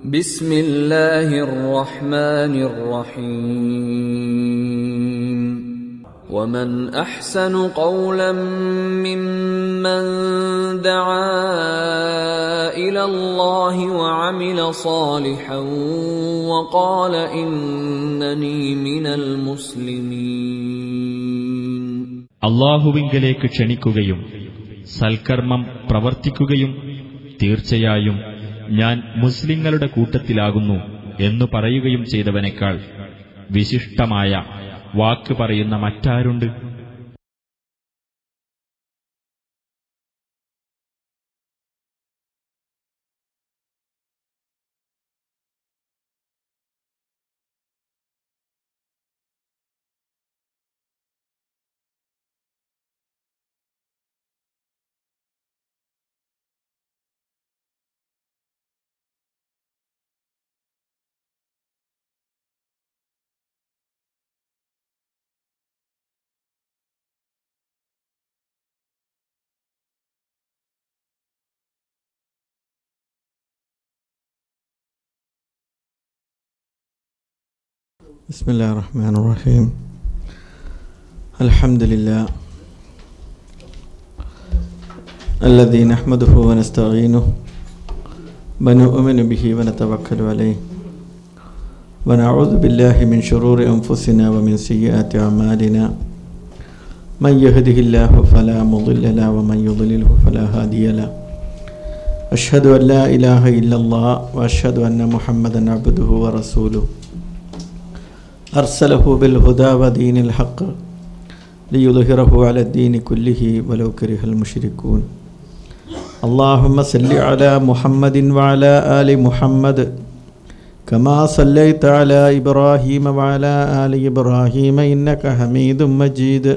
بسم الله الرحمن الرحيم ومن أحسن قولا ممن دعا إلى الله وعمل صالحا وقال إنني من المسلمين. അല്ലാഹുവിങ്കലേക്ക് ക്ഷണിക്കുകയും സൽക്കർമ്മം പ്രവർത്തിക്കുകയും തീർച്ചയായും ഞാൻ മുസ്ലിങ്ങളുടെ കൂട്ടത്തിലാകുന്നു എന്നു പറയുകയും ചെയ്തവനേക്കാൾ വിശിഷ്ടമായ വാക്ക് പറയുന്ന മറ്റാരുണ്ട്? ബിസ്മില്ലാഹിർ റഹ്മാനിർ റഹീം. അൽഹംദുലില്ലാഹ് അല്ലദീ നഹ്മദുഹു വനസ്തഈനുഹു വനുഅ്മിനു ബിഹി വനതവക്കലു അലൈഹി വനഊദു ബില്ലാഹി മിൻ ശുറൂരി അൻഫുസിനാ വമിൻ സയ്യിആതി അഅ്മാലിനാ മൻ യഹ്ദിഹില്ലാഹു ഫലാ മുളില്ല ലഹു വമൻ യുദ്ലിൽഹു ഫലാ ഹാദിയ ലഹു. അഷ്ഹദു അൻ ലാ ഇലാഹ ഇല്ലല്ലാഹ് വഅഷ്ഹദു അന്ന മുഹമ്മദൻ അബ്ദുഹു വറസൂലുഹു അർസലഹു ബിൽ ഹുദാ വദീനിൽ ഹഖ് ലിയുദ്ഹിറഹു അലദ്ദീനി കുല്ലിഹി വലൗ കരിഹൽ മുശ്രികൂൻ. അല്ലാഹുമ്മ സല്ലി അലാ മുഹമ്മദിൻ വഅലാ ആലി മുഹമ്മദ് കമാ സല്ലൈത അലാ ഇബ്രാഹീമ വഅലാ ആലി ഇബ്രാഹീമ ഇന്നക ഹമീദും മജീദ്.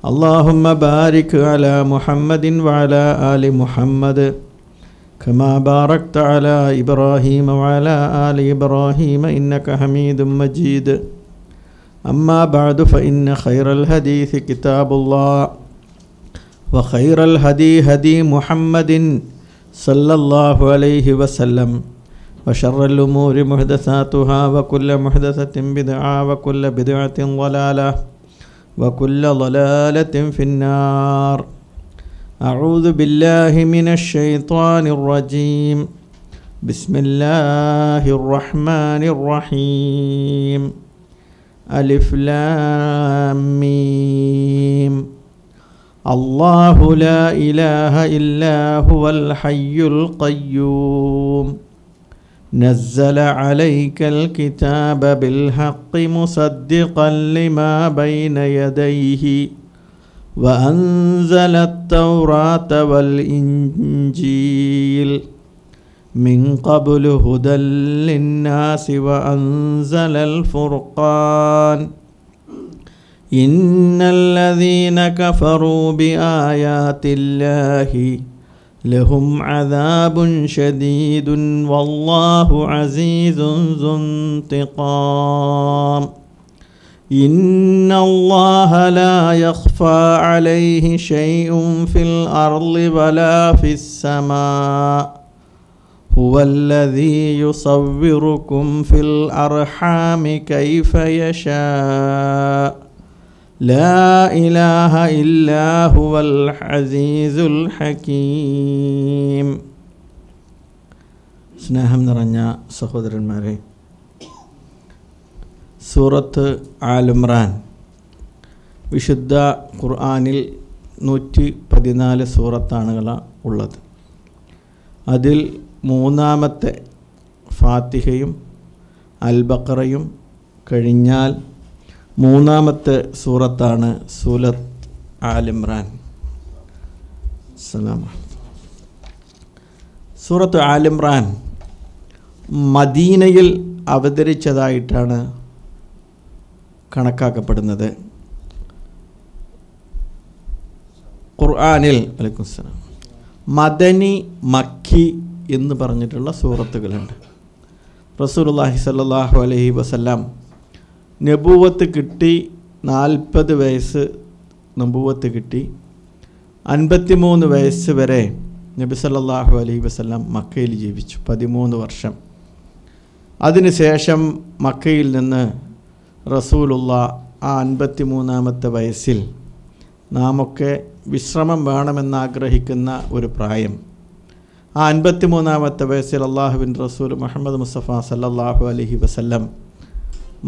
അല്ലാഹുമ്മ ബാരിക് അലാ മുഹമ്മദിൻ വഅലാ ആലി മുഹമ്മദ് كما باركت على إبراهيم وعلى آل إبراهيم إنك حميد مجيد. أما بعد فإن خير الحديث كتاب الله وخير الهدي هدي محمد صلى الله عليه وسلم وشر الأمور محدثاتها وكل محدثة بدعة وكل بدعة ضلالة وكل ضلالة في النار. أعوذ بالله من الشيطان الرجيم. بسم الله الرحمن الرحيم. ألف لام ميم. الله لا إله إلا هو الحي القيوم. نزل عليك الكتاب بالحق مصدقا لما بين يديه وأنزل التوراة والإنجيل من قبل هدى للناس وأنزل الفرقان. إن الذين كفروا بآيات الله لهم عذاب شديد والله عزيز ذو انتقام. إن الله لا يخفى عليه شيء في الأرض ولا في السماء هو الذي يصوركم في الأرحام كيف يشاء لا إله إلا هو العزيز الحكيم. സ്നേഹം നിറഞ്ഞ സഹോദരന്മാരെ, സൂറത്ത് ആൽ-ഇമ്രാൻ വിശുദ്ധ ഖുർആനിൽ 114 സൂറത്താണ് ഉള്ളത്. അതിൽ മൂന്നാമത്തെ ഫാത്തിഹയും അൽ-ബഖറയും കഴിഞ്ഞാൽ മൂന്നാമത്തെ സൂറത്താണ് സൂറത്ത് ആൽ-ഇമ്രാൻ. സൂറത്ത് ആൽ-ഇമ്രാൻ മദീനയിൽ അവതരിച്ചതായിട്ടാണ് കണക്കാക്കപ്പെടുന്നത്. ഖുർആനിൽ മദനി, മക്കി എന്ന് പറഞ്ഞിട്ടുള്ള സൂറത്തുകളുണ്ട്. റസൂലുള്ളാഹി സ്വല്ലല്ലാഹു അലൈഹി വസല്ലം നബുവത്ത് കിട്ടി 40 വയസ്സ് നബുവത്ത് കിട്ടി. 53 വയസ്സ് വരെ നബി സല്ലല്ലാഹു അലൈഹി വസല്ലം മക്കയിൽ ജീവിച്ചു. 13 വർഷം അതിനുശേഷം മക്കയിൽ നിന്ന് റസൂലുള്ള ആ 53-ാമത്തെ വയസ്സിൽ നാമൊക്കെ വിശ്രമം വേണമെന്നാഗ്രഹിക്കുന്ന ഒരു പ്രായം, ആ 53-ാമത്തെ വയസ്സിൽ അള്ളാഹുവിൻ്റെ റസൂൽ മുഹമ്മദ് മുസ്തഫ സല്ലല്ലാഹു അലൈഹി വസല്ലം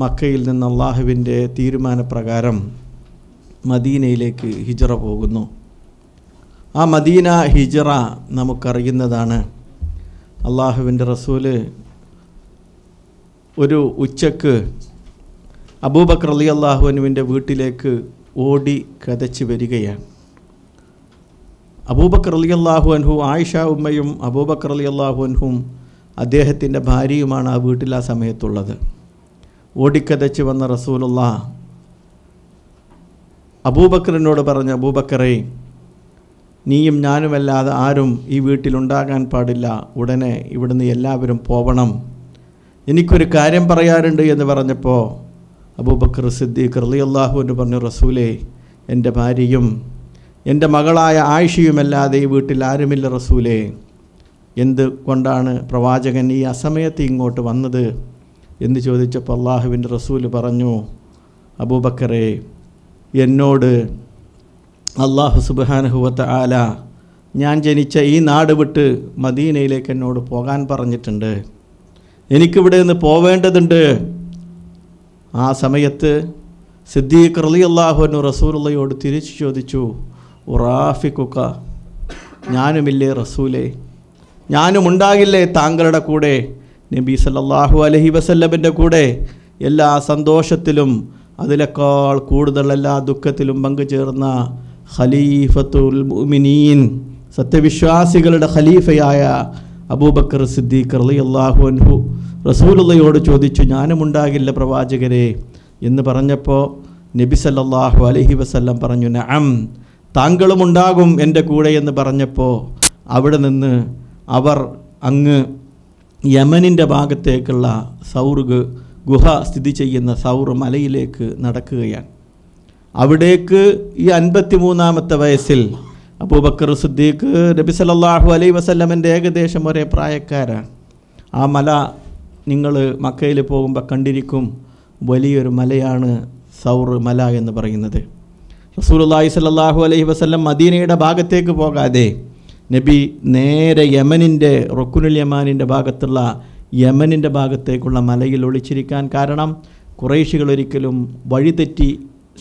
മക്കയിൽ നിന്ന് അള്ളാഹുവിൻ്റെ തീരുമാനപ്രകാരം മദീനയിലേക്ക് ഹിജ്റ പോകുന്നു. ആ മദീന ഹിജ്റ നമുക്കറിയുന്നതാണ്. അള്ളാഹുവിൻ്റെ റസൂല് ഒരു ഉച്ചക്ക് അബൂബക്കർ റളിയല്ലാഹു അൻഹുവിൻ്റെ വീട്ടിലേക്ക് ഓടി കതച്ച് വരികയാണ്. അബൂബക്കർ റളിയല്ലാഹു അൻഹു, ആയിഷ ഉമ്മയും അബൂബക്കർ റളിയല്ലാഹു അൻഹും അദ്ദേഹത്തിൻ്റെ ഭാര്യയുമാണ് ആ വീട്ടിൽ ആ സമയത്തുള്ളത്. ഓടിക്കതച്ച് വന്ന റസൂലുള്ളാഹ് അബൂബക്കറിനോട് പറഞ്ഞു, അബൂബക്കറെ, നീയും ഞാനുമല്ലാതെ ആരും ഈ വീട്ടിലുണ്ടാകാൻ പാടില്ല, ഉടനെ ഇവിടുന്ന് എല്ലാവരും പോവണം, എനിക്കൊരു കാര്യം പറയാറുണ്ട് എന്ന് പറഞ്ഞപ്പോൾ അബൂബക്കർ സിദ്ദീഖ് റളിയല്ലാഹു അൻഹു പറഞ്ഞു, റസൂലേ, എൻ്റെ ഭാര്യയും എൻ്റെ മകളായ ആയിഷയുമല്ലാതെ ഈ വീട്ടിൽ ആരുമില്ല റസൂലേ. എന്ത് കൊണ്ടാണ് പ്രവാചകൻ ഈ അസമയത്ത് ഇങ്ങോട്ട് വന്നത് എന്ന് ചോദിച്ചപ്പോൾ അള്ളാഹുവിൻ്റെ റസൂൽ പറഞ്ഞു, അബൂബക്കറെ, എന്നോട് അല്ലാഹു സുബ്ഹാനഹു വ തആല ഞാൻ ജനിച്ച ഈ നാട് വിട്ട് മദീനയിലേക്ക് എന്നോട് പോകാൻ പറഞ്ഞിട്ടുണ്ട്, എനിക്കിവിടെ നിന്ന് പോവേണ്ടതുണ്ട്. ആ സമയത്ത് സിദ്ദീഖ് റളിയല്ലാഹു അൻഹു റസൂലുള്ളാഹിയോട് തിരിച്ചു ചോദിച്ചു, ഉറാഫിക്കുക, ഞാനുമില്ലേ റസൂലേ, ഞാനും ഉണ്ടാകില്ലേ താങ്കളുടെ കൂടെ, നബി സല്ലല്ലാഹു അലൈഹി വസല്ലമിൻ്റെ കൂടെ എല്ലാ സന്തോഷത്തിലും അതിനേക്കാൾ കൂടുതൽ എല്ലാ ദുഃഖത്തിലും പങ്കുചേർന്ന ഖലീഫത്തുൽ മുഅ്മിനീൻ, സത്യവിശ്വാസികളുടെ ഖലീഫയായ അബൂബക്കർ സിദ്ദീഖ് റളിയല്ലാഹു അൻഹു റസൂലുള്ളാഹിയോട് ചോദിച്ചു, ഞാനും ഉണ്ടാകില്ല പ്രവാചകരെ എന്ന് പറഞ്ഞപ്പോൾ നബി സല്ലല്ലാഹു അലൈഹി വസല്ലം പറഞ്ഞു, നഅം, താങ്കളും ഉണ്ടാകും എൻ്റെ കൂടെ എന്ന് പറഞ്ഞപ്പോൾ അവിടെ നിന്ന് അവർ അങ്ങ് യമനിൻ്റെ ഭാഗത്തേക്കുള്ള സൗർ ഗുഹ സ്ഥിതി ചെയ്യുന്ന സൗർ മലയിലേക്ക് നടക്കുകയാണ്. അവിടേക്ക് ഈ 53-ാമത്തെ വയസ്സിൽ അബൂബക്കർ സിദ്ദീഖ് നബി സല്ലല്ലാഹു അലൈഹി വസല്ലമിൻ്റെ ഏകദേശം ഒരേ പ്രായക്കാരാണ്. ആ മല നിങ്ങൾ മക്കയിൽ പോകുമ്പോൾ കണ്ടിരിക്കും, വലിയൊരു മലയാണ് സൗർ മല എന്ന് പറയുന്നത്. റസൂലുള്ളാഹി സ്വല്ലല്ലാഹു അലൈഹി വസല്ലം മദീനയുടെ ഭാഗത്തേക്ക് പോകാതെ നബി നേരെ യമനിൻ്റെ റുക്നുൽ യമാനിൻ്റെ ഭാഗത്തുള്ള യമനിൻ്റെ ഭാഗത്തേക്കുള്ള മലയിൽ ഒളിച്ചിരിക്കാൻ കാരണം ഖുറൈശികൾ ഒരിക്കലും വഴിതെറ്റി,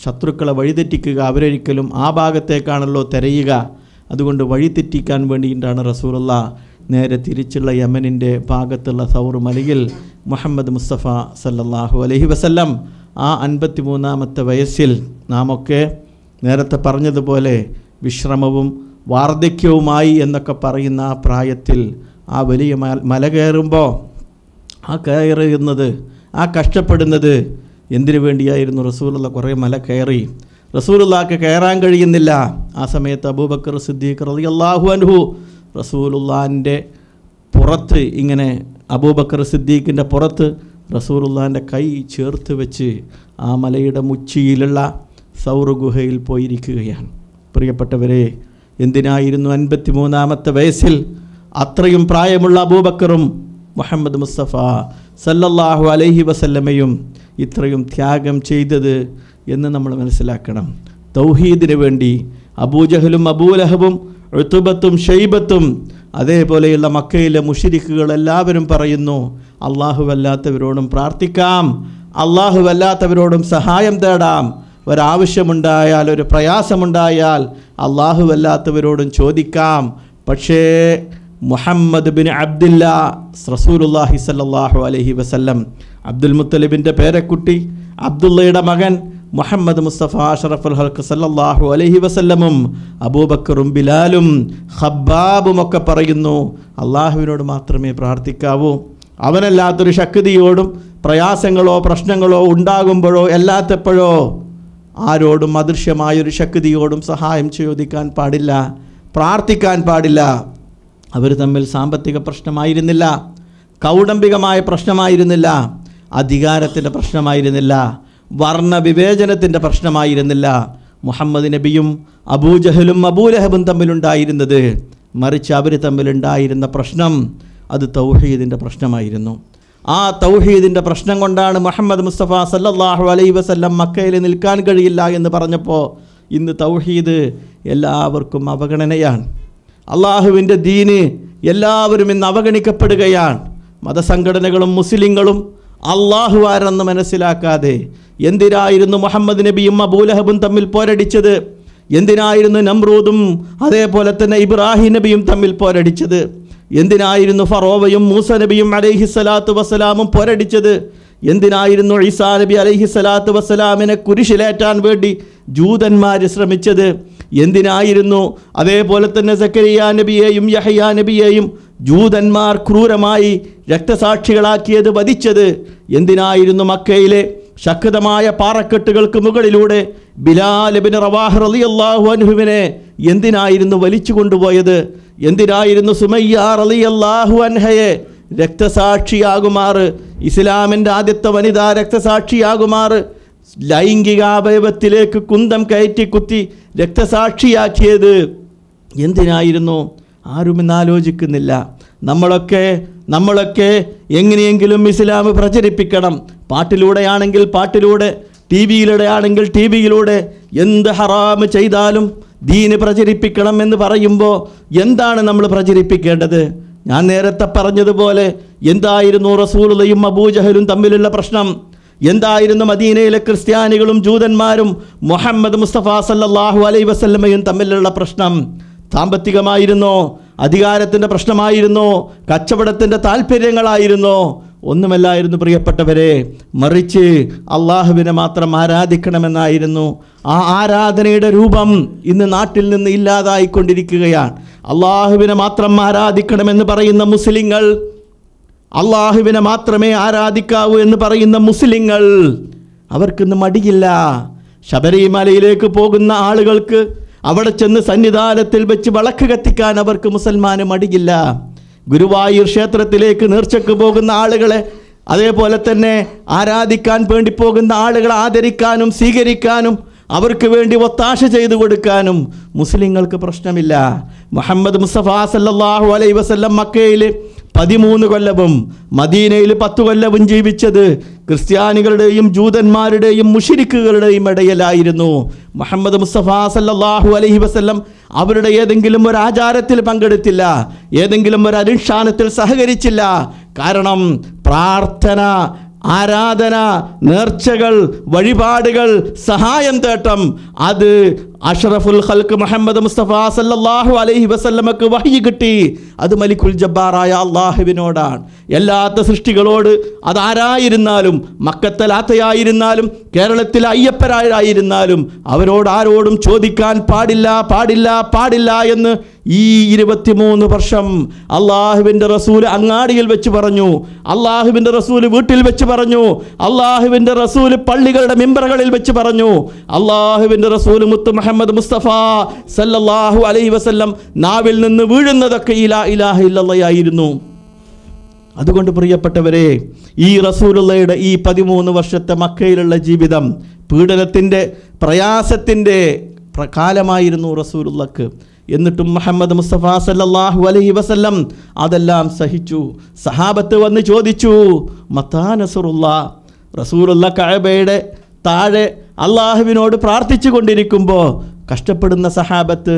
ശത്രുക്കളെ വഴിതെറ്റിക്കുക, അവരൊരിക്കലും ആ ഭാഗത്തേക്കാണല്ലോ തിരയുക, അതുകൊണ്ട് വഴിതെറ്റിക്കാൻ വേണ്ടിയിട്ടാണ് റസൂലുള്ളാഹ് നേരെ തിരിച്ചുള്ള യമനിൻ്റെ ഭാഗത്തുള്ള സൗർ മലയിൽ മുഹമ്മദ് മുസ്തഫ സല്ലല്ലാഹു അലൈഹി വസല്ലം ആ 53-ാമത്തെ വയസ്സിൽ നാമൊക്കെ നേരത്തെ പറഞ്ഞതുപോലെ വിശ്രമവും വാർദ്ധക്യവുമായി എന്നൊക്കെ പറയുന്ന ആ പ്രായത്തിൽ ആ വലിയ മല കയറുമ്പോൾ ആ കയറുന്നത്, ആ കഷ്ടപ്പെടുന്നത് എന്തിനു വേണ്ടിയായിരുന്നു? റസൂലുള്ളാഹ് കുറേ മല കയറി, റസൂലുള്ളാഹിക്ക് കയറാൻ കഴിയുന്നില്ല. ആ സമയത്ത് അബൂബക്കർ സിദ്ദീഖ് റളിയല്ലാഹു അൻഹു റസൂലുള്ളാഹിൻ്റെ പുറത്ത് ഇങ്ങനെ, അബൂബക്കർ സിദ്ദീഖിൻ്റെ പുറത്ത് റസൂലുള്ളാഹിൻ്റെ കൈ ചേർത്ത് വെച്ച് ആ മലയുടെ മുച്ചിയിലുള്ള സൗർ ഗുഹയിൽ പോയിരിക്കുകയാണ്. പ്രിയപ്പെട്ടവരെ, എന്തിനായിരുന്നു 53-ാമത്തെ വയസ്സിൽ അത്രയും പ്രായമുള്ള അബൂബക്കറും മുഹമ്മദ് മുസ്തഫ സല്ലല്ലാഹു അലൈഹി വസല്ലമയും ഇത്രയും ത്യാഗം ചെയ്തത് എന്ന് നമ്മൾ മനസ്സിലാക്കണം. തൗഹീദിന് വേണ്ടി അബൂജഹലും അബൂലഹബും ഉത്ബത്തും ഷൈബത്തും അതേപോലെയുള്ള മക്കയിലെ മുശ്രിക്കുകൾ എല്ലാവരും പറയുന്നു, അല്ലാഹുവല്ലാത്തവരോടും പ്രാർത്ഥിക്കാം, അല്ലാഹുവല്ലാത്തവരോടും സഹായം തേടാം, ഒരാവശ്യമുണ്ടായാൽ, ഒരു പ്രയാസമുണ്ടായാൽ അല്ലാഹുവല്ലാത്തവരോടും ചോദിക്കാം. പക്ഷേ മുഹമ്മദ് ബിൻ അബ്ദില്ലാ റസൂലുള്ളാഹി സ്വല്ലല്ലാഹു അലൈഹി വസല്ലം, അബ്ദുൽ മുത്തലിബിൻ്റെ പേരക്കുട്ടി, അബ്ദുള്ളയുടെ മകൻ മുഹമ്മദ് മുസ്തഫ അഷ്റഫുൽ ഖൽഖ് സല്ലല്ലാഹു അലൈഹി വസല്ലമും അബൂബക്കറും ബിലാലും ഖബ്ബാബും ഒക്കെ പറയുന്നു, അള്ളാഹുവിനോട് മാത്രമേ പ്രാർത്ഥിക്കാവൂ, അവനല്ലാത്തൊരു ശക്തിയോടും പ്രയാസങ്ങളോ പ്രശ്നങ്ങളോ ഉണ്ടാകുമ്പോഴോ അല്ലാത്തപ്പോഴോ ആരോടും അദൃശ്യമായൊരു ശക്തിയോടും സഹായം ചോദിക്കാൻ പാടില്ല, പ്രാർത്ഥിക്കാൻ പാടില്ല. അവർ തമ്മിൽ സാമ്പത്തിക പ്രശ്നമായിരുന്നില്ല, കൗടംബികമായ പ്രശ്നമായിരുന്നില്ല, അധികാരത്തിൻ്റെ പ്രശ്നമായിരുന്നില്ല, വർണ്ണവിവേചനത്തിൻ്റെ പ്രശ്നമായിരുന്നില്ല. മുഹമ്മദ് നബിയും അബൂജഹലും അബൂലഹബും തമ്മിലുണ്ടായിരുന്നത്, മറിച്ച് അവർ തമ്മിലുണ്ടായിരുന്ന പ്രശ്നം അത് തൗഹീദിൻ്റെ പ്രശ്നമായിരുന്നു. ആ തൗഹീദിൻ്റെ പ്രശ്നം കൊണ്ടാണ് മുഹമ്മദ് മുസ്തഫ സല്ലല്ലാഹു അലൈഹി വസല്ലം മക്കയിൽ നിൽക്കാൻ കഴിയില്ല എന്ന് പറഞ്ഞപ്പോൾ ഇന്ന് തൗഹീദ് എല്ലാവർക്കും അവഗണനയാണ്. അള്ളാഹുവിൻ്റെ ദീന് എല്ലാവരും ഇന്ന് അവഗണിക്കപ്പെടുകയാണ്. മതസംഘടനകളും മുസ്ലിങ്ങളും അള്ളാഹു ആരെന്ന് മനസ്സിലാക്കാതെ എന്തിനായിരുന്നു മുഹമ്മദ് നബിയും അബൂലഹബും തമ്മിൽ പോരടിച്ചത്? എന്തിനായിരുന്നു നമ്രൂദും അതേപോലെ തന്നെ ഇബ്രാഹിം നബിയും തമ്മിൽ പോരടിച്ചത്? എന്തിനായിരുന്നു ഫറോവയും മൂസ നബിയും അലൈഹിസ്സലാത്തു വസ്സലാമും പോരടിച്ചത്? എന്തിനായിരുന്നു ഈസാ നബി അലൈഹിസ്സലാത്തു വസ്സലാമിനെ കുരിശിലേറ്റാൻ വേണ്ടി ജൂതന്മാർ ശ്രമിച്ചത്? എന്തിനായിരുന്നു അതേപോലെ തന്നെ സക്കരിയ നബിയെയും യഹ്യാ നബിയെയും ജൂതന്മാർ ക്രൂരമായി രക്തസാക്ഷികളാക്കിയത്, വധിച്ചത്? എന്തിനായിരുന്നു മക്കയിലെ ശക്തമായ പാറക്കെട്ടുകൾക്ക് മുകളിലൂടെ ബിലാൽ ഇബ്നു റവാഹ് റളിയല്ലാഹു അൻഹുവിനെ എന്തിനായിരുന്നു വലിച്ചു കൊണ്ടുപോയത്? എന്തിനായിരുന്നു സുമയ്യ റളിയല്ലാഹു അൻഹയെ രക്തസാക്ഷിയാകുമാറ്, ഇസ്ലാമിൻ്റെ ആദ്യത്തെ വനിതാ രക്തസാക്ഷിയാകുമാറ് ലൈംഗികാവയവത്തിലേക്ക് കുന്തം കയറ്റി കുത്തി രക്തസാക്ഷിയാക്കിയത്? എന്തിനായിരുന്നു? ആരും ഇന്ന് ആലോചിക്കുന്നില്ല. നമ്മളൊക്കെ എങ്ങനെയെങ്കിലും ഇസ്ലാം പ്രചരിപ്പിക്കണം. പാട്ടിലൂടെയാണെങ്കിൽ പാട്ടിലൂടെ, ടി വിയിലൂടെ ആണെങ്കിൽ ടി വിയിലൂടെ, എന്ത് ഹറാം ചെയ്താലും ദീന് പ്രചരിപ്പിക്കണം എന്ന് പറയുമ്പോൾ എന്താണ് നമ്മൾ പ്രചരിപ്പിക്കേണ്ടത്? ഞാൻ നേരത്തെ പറഞ്ഞതുപോലെ എന്തായിരുന്നു റസൂലുള്ളയും അബൂജഹലും തമ്മിലുള്ള പ്രശ്നം? എന്തായിരുന്നു മദീനയിലെ ക്രിസ്ത്യാനികളും ജൂതന്മാരും മുഹമ്മദ് മുസ്തഫ സല്ലല്ലാഹു അലൈഹി വസല്ലമയും തമ്മിലുള്ള പ്രശ്നം? സാമ്പത്തികമായിരുന്നോ? അധികാരത്തിൻ്റെ പ്രശ്നമായിരുന്നോ? കച്ചവടത്തിൻ്റെ താല്പര്യങ്ങളായിരുന്നോ? ഒന്നുമല്ലായിരുന്നു പ്രിയപ്പെട്ടവരെ. മറിച്ച് അള്ളാഹുവിനെ മാത്രം ആരാധിക്കണമെന്നായിരുന്നു. ആ ആരാധനയുടെ രൂപം ഇന്ന് നാട്ടിൽ നിന്ന് ഇല്ലാതായിക്കൊണ്ടിരിക്കുകയാണ്. അള്ളാഹുവിനെ മാത്രം ആരാധിക്കണമെന്ന് പറയുന്ന മുസ്ലിങ്ങൾ, അള്ളാഹുവിനെ മാത്രമേ ആരാധിക്കാവൂ എന്ന് പറയുന്ന മുസ്ലിങ്ങൾ, അവർക്കിന്ന് മടിയില്ല. ശബരിമലയിലേക്ക് പോകുന്ന ആളുകൾക്ക് അവിടെ ചെന്ന് സന്നിധാനത്തിൽ വെച്ച് വിളക്ക് കത്തിക്കാൻ അവർക്ക് മുസൽമാന് മടിയില്ല. ഗുരുവായൂർ ക്ഷേത്രത്തിലേക്ക് നേർച്ചക്ക് പോകുന്ന ആളുകളെ, അതേപോലെ തന്നെ ആരാധിക്കാൻ വേണ്ടി പോകുന്ന ആളുകളെ ആദരിക്കാനും സ്വീകരിക്കാനും അവർക്ക് വേണ്ടി ഒത്താശ ചെയ്തു കൊടുക്കാനും മുസ്ലിങ്ങൾക്ക് പ്രശ്നമില്ല. മുഹമ്മദ് മുസ്തഫ സല്ലല്ലാഹു അലൈഹി വസല്ലം മക്കയിൽ 13 കൊല്ലവും മദീനയിൽ 10 കൊല്ലവും ജീവിച്ചത് ക്രിസ്ത്യാനികളുടെയും ജൂതന്മാരുടെയും മുശ്രിക്കുകളുടെയും ഇടയിലായിരുന്നു. മുഹമ്മദ് മുസ്തഫ സല്ലല്ലാഹു അലൈഹി വസല്ലം അവരുടെ ഏതെങ്കിലും ഒരു ആചാരത്തിൽ പങ്കെടുത്തില്ല, ഏതെങ്കിലും ഒരു അനുഷ്ഠാനത്തിൽ സഹകരിച്ചില്ല. കാരണം പ്രാർത്ഥന, ആരാധന, നേർച്ചകൾ, വഴിപാടുകൾ, സഹായം തേട്ടം, അത് അഷ്റഫുൽ ഖൽഖ് മുഹമ്മദ് മുസ്തഫ സല്ലല്ലാഹു അലൈഹി വസല്ലമക്ക് വഹ്യ് കിട്ടി. അത് മലിക്കുൽ ജബ്ബാറായ അള്ളാഹുവിനോടാണ്. എല്ലാത്ത സൃഷ്ടികളോട് അതാരായിരുന്നാലും, മക്കത്തെ ലാത്തയായിരുന്നാലും കേരളത്തിലെ അയ്യപ്പരായിരുന്നാലും അവരോട് ആരോടും ചോദിക്കാൻ പാടില്ല പാടില്ല പാടില്ല എന്ന് ഈ 23 വർഷം അള്ളാഹുവിൻ്റെ റസൂൽ അങ്ങാടിയിൽ വെച്ച് പറഞ്ഞു, അള്ളാഹുവിൻ്റെ റസൂൽ വീട്ടിൽ വെച്ച് പറഞ്ഞു, അള്ളാഹുവിൻ്റെ റസൂൽ പള്ളികളുടെ മിമ്പറുകളിൽ വെച്ച് പറഞ്ഞു, അള്ളാഹുവിൻ്റെ റസൂൽ മുത്ത് മുഹമ്മദ് മുസ്തഫ സല്ലല്ലാഹു അലൈഹി വസല്ലം നാവിൽ നിന്ന് വീഴുന്നതൊക്കെ ഇലാ ഇലാഹ ഇല്ലല്ലാഹ്. അതുകൊണ്ട് പ്രിയപ്പെട്ടവരെ, ഈ റസൂലുള്ളയുടെ ഈ 13 വർഷത്തെ മക്കയിലുള്ള ജീവിതം പീഡനത്തിൻ്റെ, പ്രയാസത്തിൻ്റെ കാലമായിരുന്നു റസൂലുള്ളക്ക്. എന്നിട്ടും മുഹമ്മദ് മുസ്തഫ സല്ലല്ലാഹു അലൈഹി വസല്ലം അതെല്ലാം സഹിച്ചു. സഹാബത്ത് വന്ന് ചോദിച്ചു, മത്താ നസ്റുല്ലാഹ്? റസൂലുള്ള കഅബയുടെ താഴെ അള്ളാഹുവിനോട് പ്രാർത്ഥിച്ചു കൊണ്ടിരിക്കുമ്പോൾ കഷ്ടപ്പെടുന്ന സഹാബത്ത്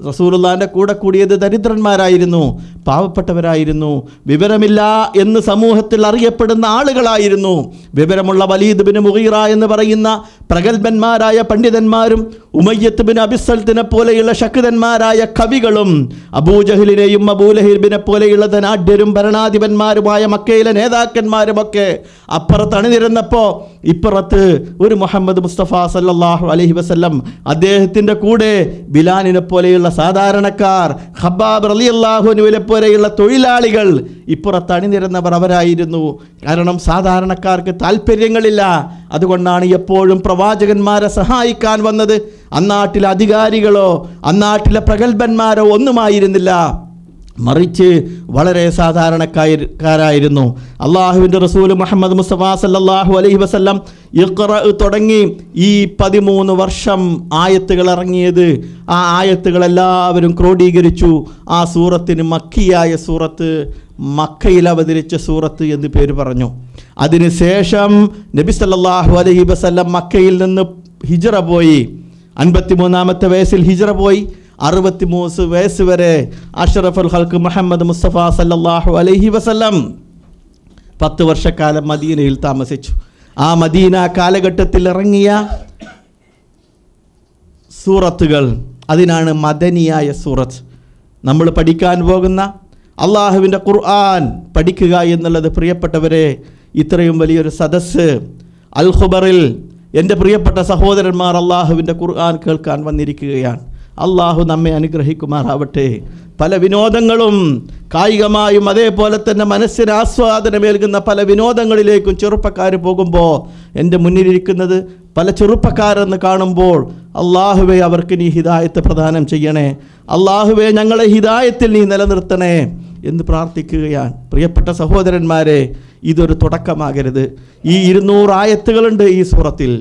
റസൂലുള്ളാഹിൻ്റെ കൂടെ കൂടിയത് ദരിദ്രന്മാരായിരുന്നു, പാവപ്പെട്ടവരായിരുന്നു, വിവരമില്ല എന്ന് സമൂഹത്തിൽ അറിയപ്പെടുന്ന ആളുകളായിരുന്നു. വിവരമുള്ള വലീദ് ബിൻ മുഗീറ എന്ന് പറയുന്ന പ്രഗത്ഭന്മാരായ പണ്ഡിതന്മാരും ഉമയ്യത്ത് ബിൻ അബിസ്സൽത്തിനെ പോലെയുള്ള ശക്തന്മാരായ കവികളും അബൂജഹലിനെയും അബൂലഹബിനെ പോലെയുള്ള ധനാഢ്യരും ഭരണാധിപന്മാരുമായ മക്കയിലെ നേതാക്കന്മാരുമൊക്കെ അപ്പുറത്ത് അണിനിരന്നപ്പോൾ ഇപ്പുറത്ത് ഒരു മുഹമ്മദ് മുസ്തഫ സല്ലല്ലാഹു അലൈഹി വസല്ലം, അദ്ദേഹത്തിൻ്റെ കൂടെ ബിലാലിനെ പോലെയുള്ള സാധാരണക്കാർ, ഖബ്ബാബ് റളിയല്ലാഹു അൻഹുവിനെ പോലെയുള്ള തൊഴിലാളികൾ ഇപ്പുറത്ത് അണിനിരന്നവർ അവരായിരുന്നു. കാരണം സാധാരണക്കാർക്ക് താല്പര്യങ്ങളില്ല. അതുകൊണ്ടാണ് എപ്പോഴും പ്രവാചകന്മാരെ സഹായിക്കാൻ വന്നത്. അന്നാട്ടിലെ അധികാരികളോ അന്നാട്ടിലെ പ്രഗത്ഭന്മാരോ ഒന്നുമായിരുന്നില്ല. മറിച്ച് വളരെ സാധാരണക്കാരായിരുന്നു. അള്ളാഹുവിൻ്റെ റസൂൽ മുഹമ്മദ് മുസ്തഫ സല്ലല്ലാഹു അലൈഹി വസല്ലം ഇഖ്റ തുടങ്ങി ഈ 13 വർഷം ആയത്തുകൾ ഇറങ്ങിയത്. ആ ആയത്തുകൾ എല്ലാവരും ക്രോഡീകരിച്ചു. ആ സൂറത്തിന് മക്കിയായ സൂറത്ത്, മക്കയിൽ അവതരിച്ച സൂറത്ത് എന്ന് പേര് പറഞ്ഞു. അതിനുശേഷം നബി സല്ലല്ലാഹു അലൈഹി വസല്ലം മക്കയിൽ നിന്ന് ഹിജ്റ പോയി. 53-ാമത്തെ വയസ്സിൽ ഹിജ്റ പോയി. 63 വയസ്സ് വരെ അഷ്റഫുൽ ഖൽഖ് മുഹമ്മദ് മുസ്തഫ സല്ലല്ലാഹു അലൈഹി വസല്ലം 10 വർഷക്കാലം മദീനയിൽ താമസിച്ചു. ആ മദീന കാലഘട്ടത്തിൽ ഇറങ്ങിയ സൂറത്തുകൾ, അതിനാണ് മദനിയായ സൂറത്ത്. നമ്മൾ പഠിക്കാൻ പോകുന്ന അള്ളാഹുവിൻ്റെ ഖുർആൻ പഠിക്കുക എന്നുള്ളത് പ്രിയപ്പെട്ടവരെ, ഇത്രയും വലിയൊരു സദസ്സ് അൽ ഖുബറിൽ എൻ്റെ പ്രിയപ്പെട്ട സഹോദരന്മാർ അള്ളാഹുവിൻ്റെ ഖുർആൻ കേൾക്കാൻ വന്നിരിക്കുകയാണ്. അള്ളാഹു നമ്മെ അനുഗ്രഹിക്കുമാറാവട്ടെ. പല വിനോദങ്ങളും കായികമായും അതേപോലെ തന്നെ മനസ്സിന് ആസ്വാദനമേൽക്കുന്ന പല വിനോദങ്ങളിലേക്കും ചെറുപ്പക്കാർ പോകുമ്പോൾ എൻ്റെ മുന്നിലിരിക്കുന്നത് പല ചെറുപ്പക്കാരെന്ന് കാണുമ്പോൾ അള്ളാഹുവേ അവർക്ക് നീ ഹിദായത്ത് പ്രദാനം ചെയ്യണേ, അള്ളാഹുവേ ഞങ്ങളെ ഹിദായത്തിൽ നീ നിലനിർത്തണേ എന്ന് പ്രാർത്ഥിക്കുകയാണ്. പ്രിയപ്പെട്ട സഹോദരന്മാരെ, ഇതൊരു തുടക്കമാകരുത്. ഈ 200 ആയത്തുകളുണ്ട് ഈ സൂറത്തിൽ.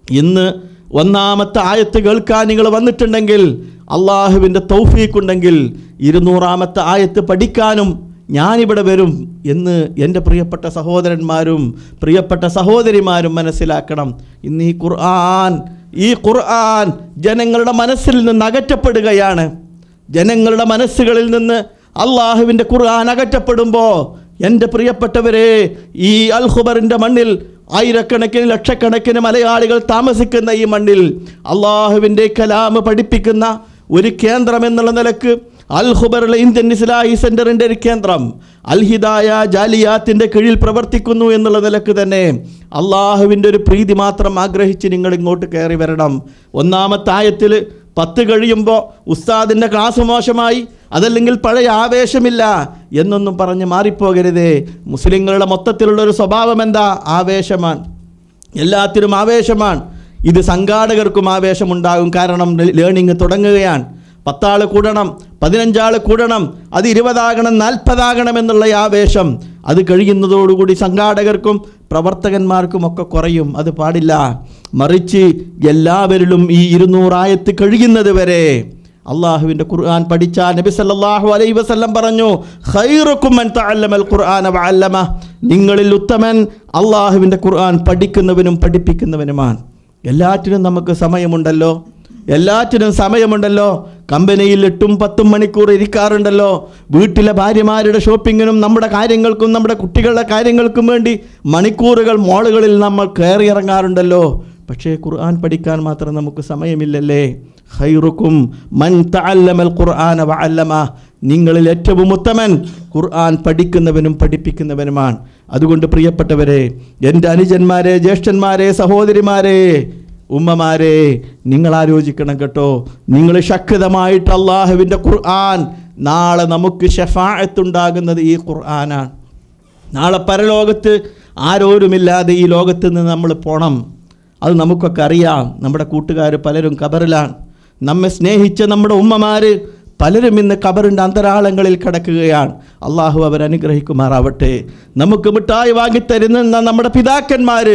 ഇന്ന് 1-ാമത്തെ ആയത്ത് കേൾക്കാൻ നിങ്ങൾ വന്നിട്ടുണ്ടെങ്കിൽ, അള്ളാഹുവിൻ്റെ തൗഫീഖ് ഉണ്ടെങ്കിൽ 200-ാമത്തെ ആയത്ത് പഠിക്കാനും ഞാനിവിടെ വരും എന്ന് എൻ്റെ പ്രിയപ്പെട്ട സഹോദരന്മാരും പ്രിയപ്പെട്ട സഹോദരിമാരും മനസ്സിലാക്കണം. ഇന്ന് ഈ ഖുർആൻ ജനങ്ങളുടെ മനസ്സിൽ നിന്ന് അകറ്റപ്പെടുകയാണ്. ജനങ്ങളുടെ മനസ്സുകളിൽ നിന്ന് അള്ളാഹുവിൻ്റെ ഖുർആൻ അകറ്റപ്പെടുമ്പോൾ എൻ്റെ പ്രിയപ്പെട്ടവരെ, ഈ അൽ ഖുബറിൻ്റെ മണ്ണിൽ ആയിരക്കണക്കിന് ലക്ഷക്കണക്കിന് മലയാളികൾ താമസിക്കുന്ന ഈ മണ്ണിൽ അള്ളാഹുവിൻ്റെ കലാം പഠിപ്പിക്കുന്ന ഒരു കേന്ദ്രം എന്നുള്ള നിലക്ക് അൽ ഖുബറിലെ ഇന്ത്യൻ ഇസ്ലാഹി സെൻ്ററിൻ്റെ ഒരു കേന്ദ്രം അൽ ഹിദായ ജാലിയാത്തിൻ്റെ കീഴിൽ പ്രവർത്തിക്കുന്നു എന്നുള്ള നിലക്ക് തന്നെ അള്ളാഹുവിൻ്റെ ഒരു പ്രീതി മാത്രം ആഗ്രഹിച്ച് നിങ്ങൾ ഇങ്ങോട്ട് കയറി വരണം. 1-ാമത്തെ ആയത്തിൽ 10 കഴിയുമ്പോൾ ഉസ്താദിൻ്റെ ക്ലാസ് മോശമായി, അതല്ലെങ്കിൽ പഴയ ആവേശമില്ല എന്നൊന്നും പറഞ്ഞ് മാറിപ്പോകരുതേ. മുസ്ലിങ്ങളുടെ മൊത്തത്തിലുള്ളൊരു സ്വഭാവം എന്താ? ആവേശമാണ്. എല്ലാത്തിനും ആവേശമാണ്. ഇത് സംഘാടകർക്കും ആവേശമുണ്ടാകും. കാരണം ലേണിംഗ് തുടങ്ങുകയാണ്. 10 ആൾ കൂടണം, 15 ആൾ കൂടണം, അത് 20 ആകണം, 40 ആകണം എന്നുള്ള ആവേശം അത് കഴിയുന്നതോടുകൂടി സംഘാടകർക്കും പ്രവർത്തകന്മാർക്കും ഒക്കെ കുറയും. അത് പാടില്ല. മറിച്ച് എല്ലാവരിലും ഈ 200 ആയത്ത് കഴിയുന്നത് വരെ അള്ളാഹുവിൻ്റെ ഖുർആൻ പഠിച്ച നബി സല്ലല്ലാഹു അലൈഹി വസല്ലം പറഞ്ഞു, ഖൈറുക്കും മൻ തഅല്ലമൽ ഖുർആന വഅല്ലമ, നിങ്ങളിൽ ഉത്തമൻ അള്ളാഹുവിൻ്റെ ഖുർആൻ പഠിക്കുന്നവനും പഠിപ്പിക്കുന്നവനുമാണ്. എല്ലാറ്റിനും നമുക്ക് സമയമുണ്ടല്ലോ, എല്ലാറ്റിനും സമയമുണ്ടല്ലോ. കമ്പനിയിൽ 8-10 മണിക്കൂർ ഇരിക്കാറുണ്ടല്ലോ. വീട്ടിലെ ഭാര്യമാരുടെ ഷോപ്പിങ്ങിനും നമ്മുടെ കാര്യങ്ങൾക്കും നമ്മുടെ കുട്ടികളുടെ കാര്യങ്ങൾക്കും വേണ്ടി മണിക്കൂറുകൾ മോളുകളിൽ നമ്മൾ കയറി ഇറങ്ങാറുണ്ടല്ലോ. പക്ഷേ ഖുർആൻ പഠിക്കാൻ മാത്രം നമുക്ക് സമയമില്ലല്ലേ. ഖൈറുക്കും മൻ തഅല്ലമൽ ഖുർആന വഅല്ലമ, നിങ്ങളിൽ ഏറ്റവും ഉത്തമൻ ഖുർആൻ പഠിക്കുന്നവനും പഠിപ്പിക്കുന്നവനുമാണ്. അതുകൊണ്ട് പ്രിയപ്പെട്ടവരെ, എൻ്റെ അനുജന്മാരെ, ജ്യേഷ്ഠന്മാരെ, സഹോദരിമാരെ, ഉമ്മമാരെ, നിങ്ങൾ ആലോചിക്കണം കേട്ടോ. നിങ്ങൾ ശക്തമായിട്ട് അള്ളാഹുവിൻ്റെ ഖുർആൻ, നാളെ നമുക്ക് ശഫാഅത്തുണ്ടാകുന്നത് ഈ ഖുർആനാണ്. നാളെ പരലോകത്ത് ആരോരുമില്ലാതെ ഈ ലോകത്ത് നിന്ന് നമ്മൾ പോകണം. അത് നമുക്കൊക്കെ അറിയാം. നമ്മുടെ കൂട്ടുകാർ പലരും ഖബറിലാണ്. നമ്മെ സ്നേഹിച്ച നമ്മുടെ ഉമ്മമാർ പലരും ഇന്ന് ഖബറിൻ്റെ അന്തരാളങ്ങളിൽ കിടക്കുകയാണ്. അള്ളാഹു അവരനുഗ്രഹിക്കുമാറാവട്ടെ. നമുക്ക് മിഠായി വാങ്ങിത്തരുന്ന നമ്മുടെ പിതാക്കന്മാർ,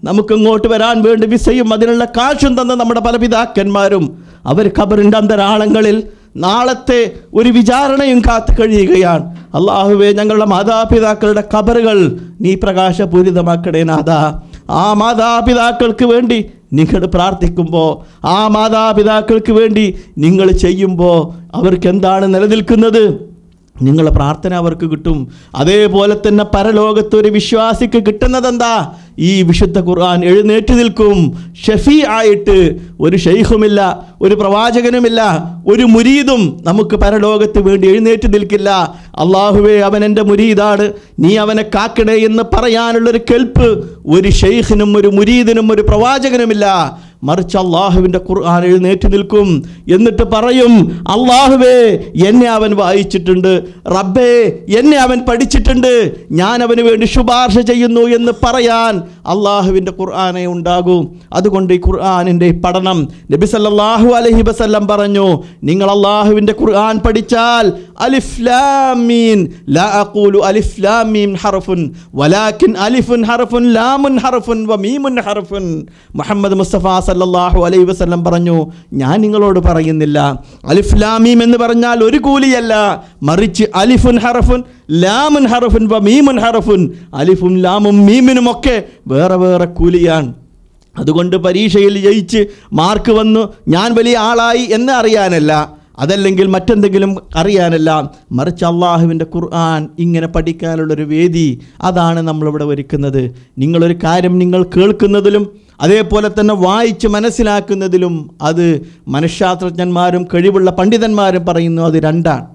നമുക്ക് ഇങ്ങോട്ട് വരാൻ വേണ്ടി വിസയും അതിനുള്ള കാശും തന്ന നമ്മുടെ പല പിതാക്കന്മാരും അവർ ഖബറിൻ്റെ അന്തരാളങ്ങളിൽ നാളത്തെ ഒരു വിചാരണയും കാത്തു കഴിയുകയാണ്. അള്ളാഹുവേ, ഞങ്ങളുടെ മാതാപിതാക്കളുടെ ഖബറുകൾ നീ പ്രകാശപൂരിതമാക്കണേ നാഥ. ആ മാതാപിതാക്കൾക്ക് വേണ്ടി നിങ്ങൾ പ്രാർത്ഥിക്കുമ്പോൾ, ആ മാതാപിതാക്കൾക്ക് വേണ്ടി നിങ്ങൾ ചെയ്യുമ്പോൾ അവർക്ക് എന്താണ് നിലനിൽക്കുന്നത്? നിങ്ങളുടെ പ്രാർത്ഥന അവർക്ക് കിട്ടും. അതേപോലെ തന്നെ പരലോകത്തൊരു വിശ്വാസിക്ക് കിട്ടുന്നതെന്താ? ഈ വിശുദ്ധ ഖുർആൻ എഴുന്നേറ്റ് നിൽക്കും. ഷഫീ ആയിട്ട് ഒരു ഷെയ്ഖുമില്ല, ഒരു പ്രവാചകനുമില്ല, ഒരു മുരീദും നമുക്ക് പരലോകത്ത് വേണ്ടി എഴുന്നേറ്റ് നിൽക്കില്ല. അള്ളാഹുവേ, അവൻ എൻ്റെ മുരീദാണ്, നീ അവനെ കാക്കണേ എന്ന് പറയാനുള്ളൊരു കെൽപ്പ് ഒരു ഷെയ്ഖിനും ഒരു മുരീദിനും ഒരു പ്രവാചകനുമില്ല. മറിച്ച് അള്ളാഹുവിൻ്റെ ഖുർആൻ എഴുന്നേറ്റ് നിൽക്കും. എന്നിട്ട് പറയും, അള്ളാഹുവേ എന്നെ അവൻ വായിച്ചിട്ടുണ്ട്, റബ്ബേ എന്നെ അവൻ പഠിച്ചിട്ടുണ്ട്, ഞാൻ അവന് വേണ്ടി ശുപാർശ ചെയ്യുന്നു എന്ന് പറയാൻ അള്ളാഹുവിൻ്റെ ഖുർആനേ ഉണ്ടാകൂ. അതുകൊണ്ട് ഈ ഖുർആനിൻ്റെ പഠനം, നബി സല്ലല്ലാഹു അലൈഹി വസല്ലം പറഞ്ഞു, നിങ്ങൾ അള്ളാഹുവിൻ്റെ ഖുർആൻ പഠിച്ചാൽ അലിഫ് ലാം മീം, ലാ അഖൂലു അലിഫ് ലാം മീം ഹർഫുൻ വലാകിൻ അലിഫുൻ ഹർഫുൻ ലാമുൻ ഹർഫുൻ വ മീമുൻ ഹർഫുൻ. മുഹമ്മദ് മുസ്തഫ സല്ലല്ലാഹു അലൈഹി വസല്ലം പറഞ്ഞു, ഞാൻ നിങ്ങളോട് പറയുന്നില്ല അലിഫ് ലാം മീം എന്ന് പറഞ്ഞാൽ ഒരു കൂലിയല്ല, മറിച്ച് അലിഫുൻ ഹർഫുൻ ലാമുൻ ഹർഫുൻ വ മീമുൻ ഹർഫുൻ, അലിഫും ലാമും മീമിനും ഒക്കെ വേറെ വേറെ കൂലിയാണ്. അതുകൊണ്ട് പരീക്ഷയിൽ ജയിച്ച് മാർക്ക് വന്നു ഞാൻ വലിയ ആളായി എന്ന് അറിയാനല്ല, അതല്ലെങ്കിൽ മറ്റെന്തെങ്കിലും അറിയാനല്ല, മറിച്ച് അള്ളാഹുവിൻ്റെ ഖുർആൻ ഇങ്ങനെ പഠിക്കാനുള്ളൊരു വേദി, അതാണ് നമ്മളിവിടെ ഒരുക്കുന്നത്. നിങ്ങളൊരു കാര്യം നിങ്ങൾ കേൾക്കുന്നതിലും അതേപോലെ തന്നെ വായിച്ച് മനസ്സിലാക്കുന്നതിലും അത് മനഃശാസ്ത്രജ്ഞന്മാരും കഴിവുള്ള പണ്ഡിതന്മാരും പറയുന്നു, അത് രണ്ടാണ്.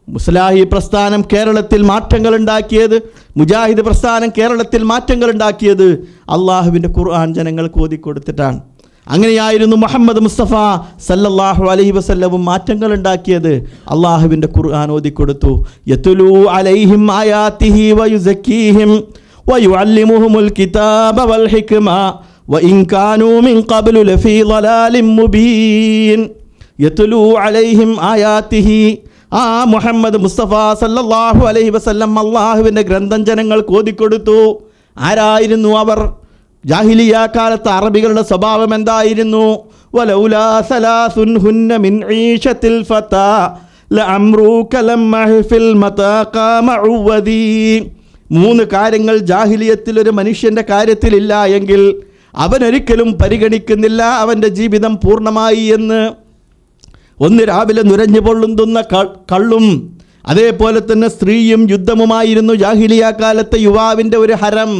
മുസ്ലാഹി പ്രസ്ഥാനം കേരളത്തിൽ മാറ്റങ്ങൾ ഉണ്ടാക്കിയത്, മുജാഹിദ് പ്രസ്ഥാനം കേരളത്തിൽ മാറ്റങ്ങൾ ഉണ്ടാക്കിയത് അള്ളാഹുവിൻ്റെ ഖുർആൻ ജനങ്ങൾക്ക് ഓതിക്കൊടുത്തിട്ടാണ്. അങ്ങനെയായിരുന്നു മുഹമ്മദ് മുസ്തഫ സല്ലല്ലാഹു അലൈഹി വസല്ലം മാറ്റങ്ങൾ ഉണ്ടാക്കിയത്. അള്ളാഹുവിൻ്റെ ഖുർആൻ ഓതിക്കൊടുത്തു. യത്ലൂ അലൈഹിം ആയാതിഹി വയുസക്കീഹിം വയുഅല്ലിമുഹുൽ കിതാബ വൽ ഹിക്മ വഇൻ കാനൂ മിൻ ഖബ്ലു ലഫീ ളലാലിൻ മുബീൻ. യത്ലൂ അലൈഹിം ആയാതിഹി, ആ മുഹമ്മദ് മുസ്തഫ സല്ലല്ലാഹു അലൈഹി വസല്ലം അള്ളാഹുവിൻ്റെ ഗ്രന്ഥം ജനങ്ങൾക്ക് ഓതിക്കൊടുത്തു. ആരായിരുന്നു അവർ? ജാഹിലിയ കാലത്ത് അറബികളുടെ സ്വഭാവം എന്തായിരുന്നു? വലൗലാ സലാസുൻ ഹുന്ന മിൻ ഈശത്തിൽ ഫതാ ലഅംറുക ലംമഹ്ഫിൽ മതാഖാമ ഉവദി. 3 കാര്യങ്ങൾ ജാഹിലിയത്തിൽ ഒരു മനുഷ്യൻ്റെ കാര്യത്തിലില്ല എങ്കിൽ അവനൊരിക്കലും പരിഗണിക്കുന്നില്ല അവൻ്റെ ജീവിതം പൂർണ്ണമായി എന്ന്. ഒന്ന്, രാവിലെ നുരഞ്ഞു പൊള്ളുന്ന കള്ളും അതേപോലെ തന്നെ സ്ത്രീയും യുദ്ധമുമായിരുന്നു ജാഹിലിയ കാലത്തെ യുവാവിൻ്റെ ഒരു ഹരം,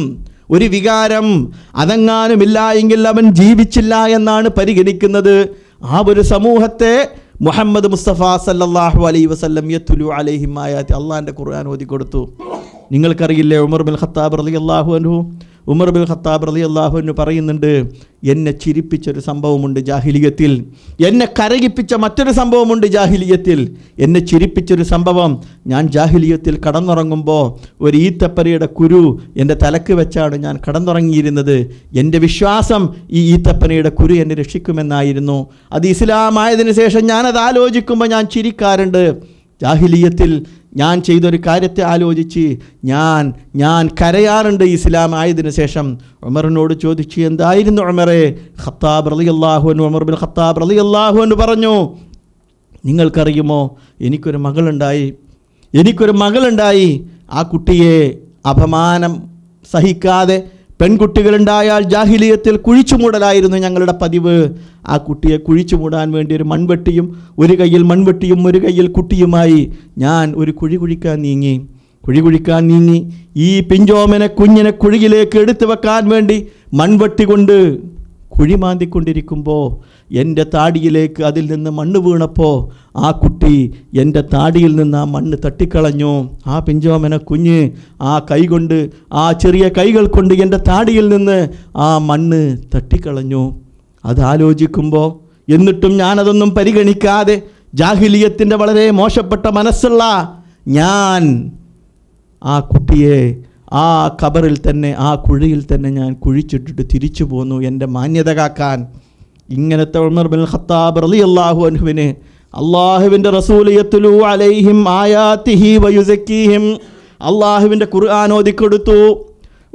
ഒരു വികാരം. അതെങ്ങാനുമില്ല എങ്കിൽ അവൻ ജീവിച്ചില്ല എന്നാണ് പരിഗണിക്കുന്നത്. ആ ഒരു സമൂഹത്തെ മുഹമ്മദ് മുസ്തഫ സല്ലല്ലാഹു അലൈഹി വസല്ലം യത്ലു അലൈഹിം ആയാതി, അള്ളാഹിൻ്റെ ഖുർആൻ ഓതി കൊടുത്തു. നിങ്ങൾക്കറിയില്ലേ ഉമർ ബിൻ ഖത്താബ് റളിയല്ലാഹു അൻഹു, ഉമർ ബിൻ ഖത്താബ് റളിയല്ലാഹു അൻഹു പറയുന്നുണ്ട്, എന്നെ ചിരിപ്പിച്ചൊരു സംഭവമുണ്ട് ജാഹിലിയത്തിൽ, എന്നെ കരകിപ്പിച്ച മറ്റൊരു സംഭവമുണ്ട് ജാഹിലിയത്തിൽ. എന്നെ ചിരിപ്പിച്ചൊരു സംഭവം, ഞാൻ ജാഹിലിയത്തിൽ കടന്നുറങ്ങുമ്പോൾ ഒരു ഈത്തപ്പനയുടെ കുരു എൻ്റെ തലക്ക് വെച്ചാണ് ഞാൻ കടന്നുറങ്ങിയിരുന്നത്. എൻ്റെ വിശ്വാസം ഈ ഈത്തപ്പനയുടെ കുരു എന്നെ രക്ഷിക്കുമെന്നായിരുന്നു. അത് ഇസ്ലാമായതിനു ശേഷം ഞാനത് ആലോചിക്കുമ്പോൾ ഞാൻ ചിരിക്കാറുണ്ട്. ജാഹിലിയത്തിൽ ഞാൻ ചെയ്തൊരു കാര്യത്തെ ആലോചിച്ച് ഞാൻ കരയാറുണ്ട് ഇസ്ലാം ആയതിനു ശേഷം. ഉമറിനോട് ചോദിച്ചു, എന്തായിരുന്നു ഉമറെ? ഖത്താബ് റളിയല്ലാഹു അൻഹു, ഉമർ ബിൻ ഖത്താബ് റളിയല്ലാഹു അൻഹു പറഞ്ഞു, നിങ്ങൾക്കറിയുമോ എനിക്കൊരു മകളുണ്ടായി. ആ കുട്ടിയെ അപമാനം സഹിക്കാതെ, പെൺകുട്ടികളുണ്ടായാൽ ജാഹിലിയത്തിൽ കുഴിച്ചുമൂടലായിരുന്നു ഞങ്ങളുടെ പതിവ്. ആ കുട്ടിയെ കുഴിച്ചുമൂടാൻ വേണ്ടി ഒരു കയ്യിൽ മൺവെട്ടിയും ഒരു കയ്യിൽ കുട്ടിയുമായി ഞാൻ ഒരു കുഴി കുഴിക്കാൻ നീങ്ങി. ഈ പിഞ്ചോമനെ കുഞ്ഞിനെ കുഴിയിലേക്ക് എടുത്തു വെക്കാൻ വേണ്ടി മൺവെട്ടി കൊണ്ട് കുഴി മാന്തിക്കൊണ്ടിരിക്കുമ്പോൾ എൻ്റെ താടിയിലേക്ക് അതിൽ നിന്ന് മണ്ണ് വീണപ്പോൾ ആ കുട്ടി എൻ്റെ താടിയിൽ നിന്ന് ആ മണ്ണ് തട്ടിക്കളഞ്ഞു. ആ പിഞ്ചോമന കുഞ്ഞ് ആ ചെറിയ കൈകൾ കൊണ്ട് എൻ്റെ താടിയിൽ നിന്ന് ആ മണ്ണ് തട്ടിക്കളഞ്ഞു. അതാലോചിക്കുമ്പോൾ, എന്നിട്ടും ഞാനതൊന്നും പരിഗണിക്കാതെ ജാഹിലിയത്തിൻ്റെ വളരെ മോശപ്പെട്ട മനസ്സുള്ള ഞാൻ ആ കുട്ടിയെ ആ ഖബറിൽ തന്നെ, ആ കുഴിയിൽ തന്നെ ഞാൻ കുഴിച്ചിട്ടിട്ട് തിരിച്ചു പോന്നു എൻ്റെ മാന്യത കാക്കാൻ. ഇങ്ങനത്തെ ഉമർ ബിൻ ഖത്താബ് റളിയല്ലാഹു അൻഹുവിന് അള്ളാഹുവിൻ്റെ റസൂൽ യത്ലു അലൈഹിം ആയാതിഹി വയുസക്കീഹിം, അള്ളാഹുവിൻ്റെ ഖുർആൻ ഓതിക്കൊടുത്തു.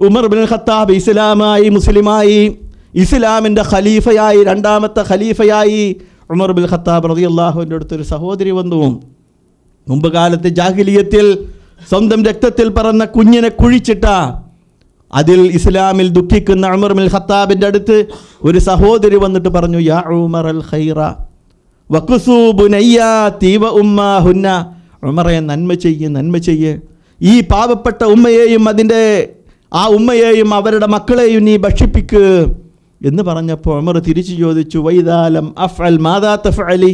ഉമർ ബിൻ ഖത്താബ് മുസ്ലിമായി, ഇസ്ലാമിൻ്റെ ഖലീഫയായി, 2ാമത്തെ ഖലീഫയായി ഉമർ ബിൻ ഖത്താബ് റളിയല്ലാഹുവിൻ്റെ അടുത്തൊരു സഹോദരി വന്നു. മുമ്പ് കാലത്ത് ജാഹിലിയത്തിൽ സ്വന്തം രക്തത്തിൽ പറന്ന കുഞ്ഞിനെ കുഴിച്ചിട്ട, അതിൽ ഇസ്ലാമിൽ ദുഃഖിക്കുന്ന ഉമർ ബിൻ ഖത്താബിൻ്റെ അടുത്ത് ഒരു സഹോദരി വന്നിട്ട് പറഞ്ഞു, യാ ഉമർ അൽ ഖൈറ വഖ്സൂ ബുനയ്യാതി വ ഉമ്മാഹുന്ന, ഉമറെ നന്മ ചെയ്യ്, ഈ പാവപ്പെട്ട ഉമ്മയെയും ആ ഉമ്മയെയും അവരുടെ മക്കളെയും നീ ഭക്ഷിപ്പിക്ക് എന്ന് പറഞ്ഞപ്പോൾ ഉമർ തിരിച്ചു ചോദിച്ചു, വൈദാലം അഫ്അൽ മാദാ തഫ്അലി,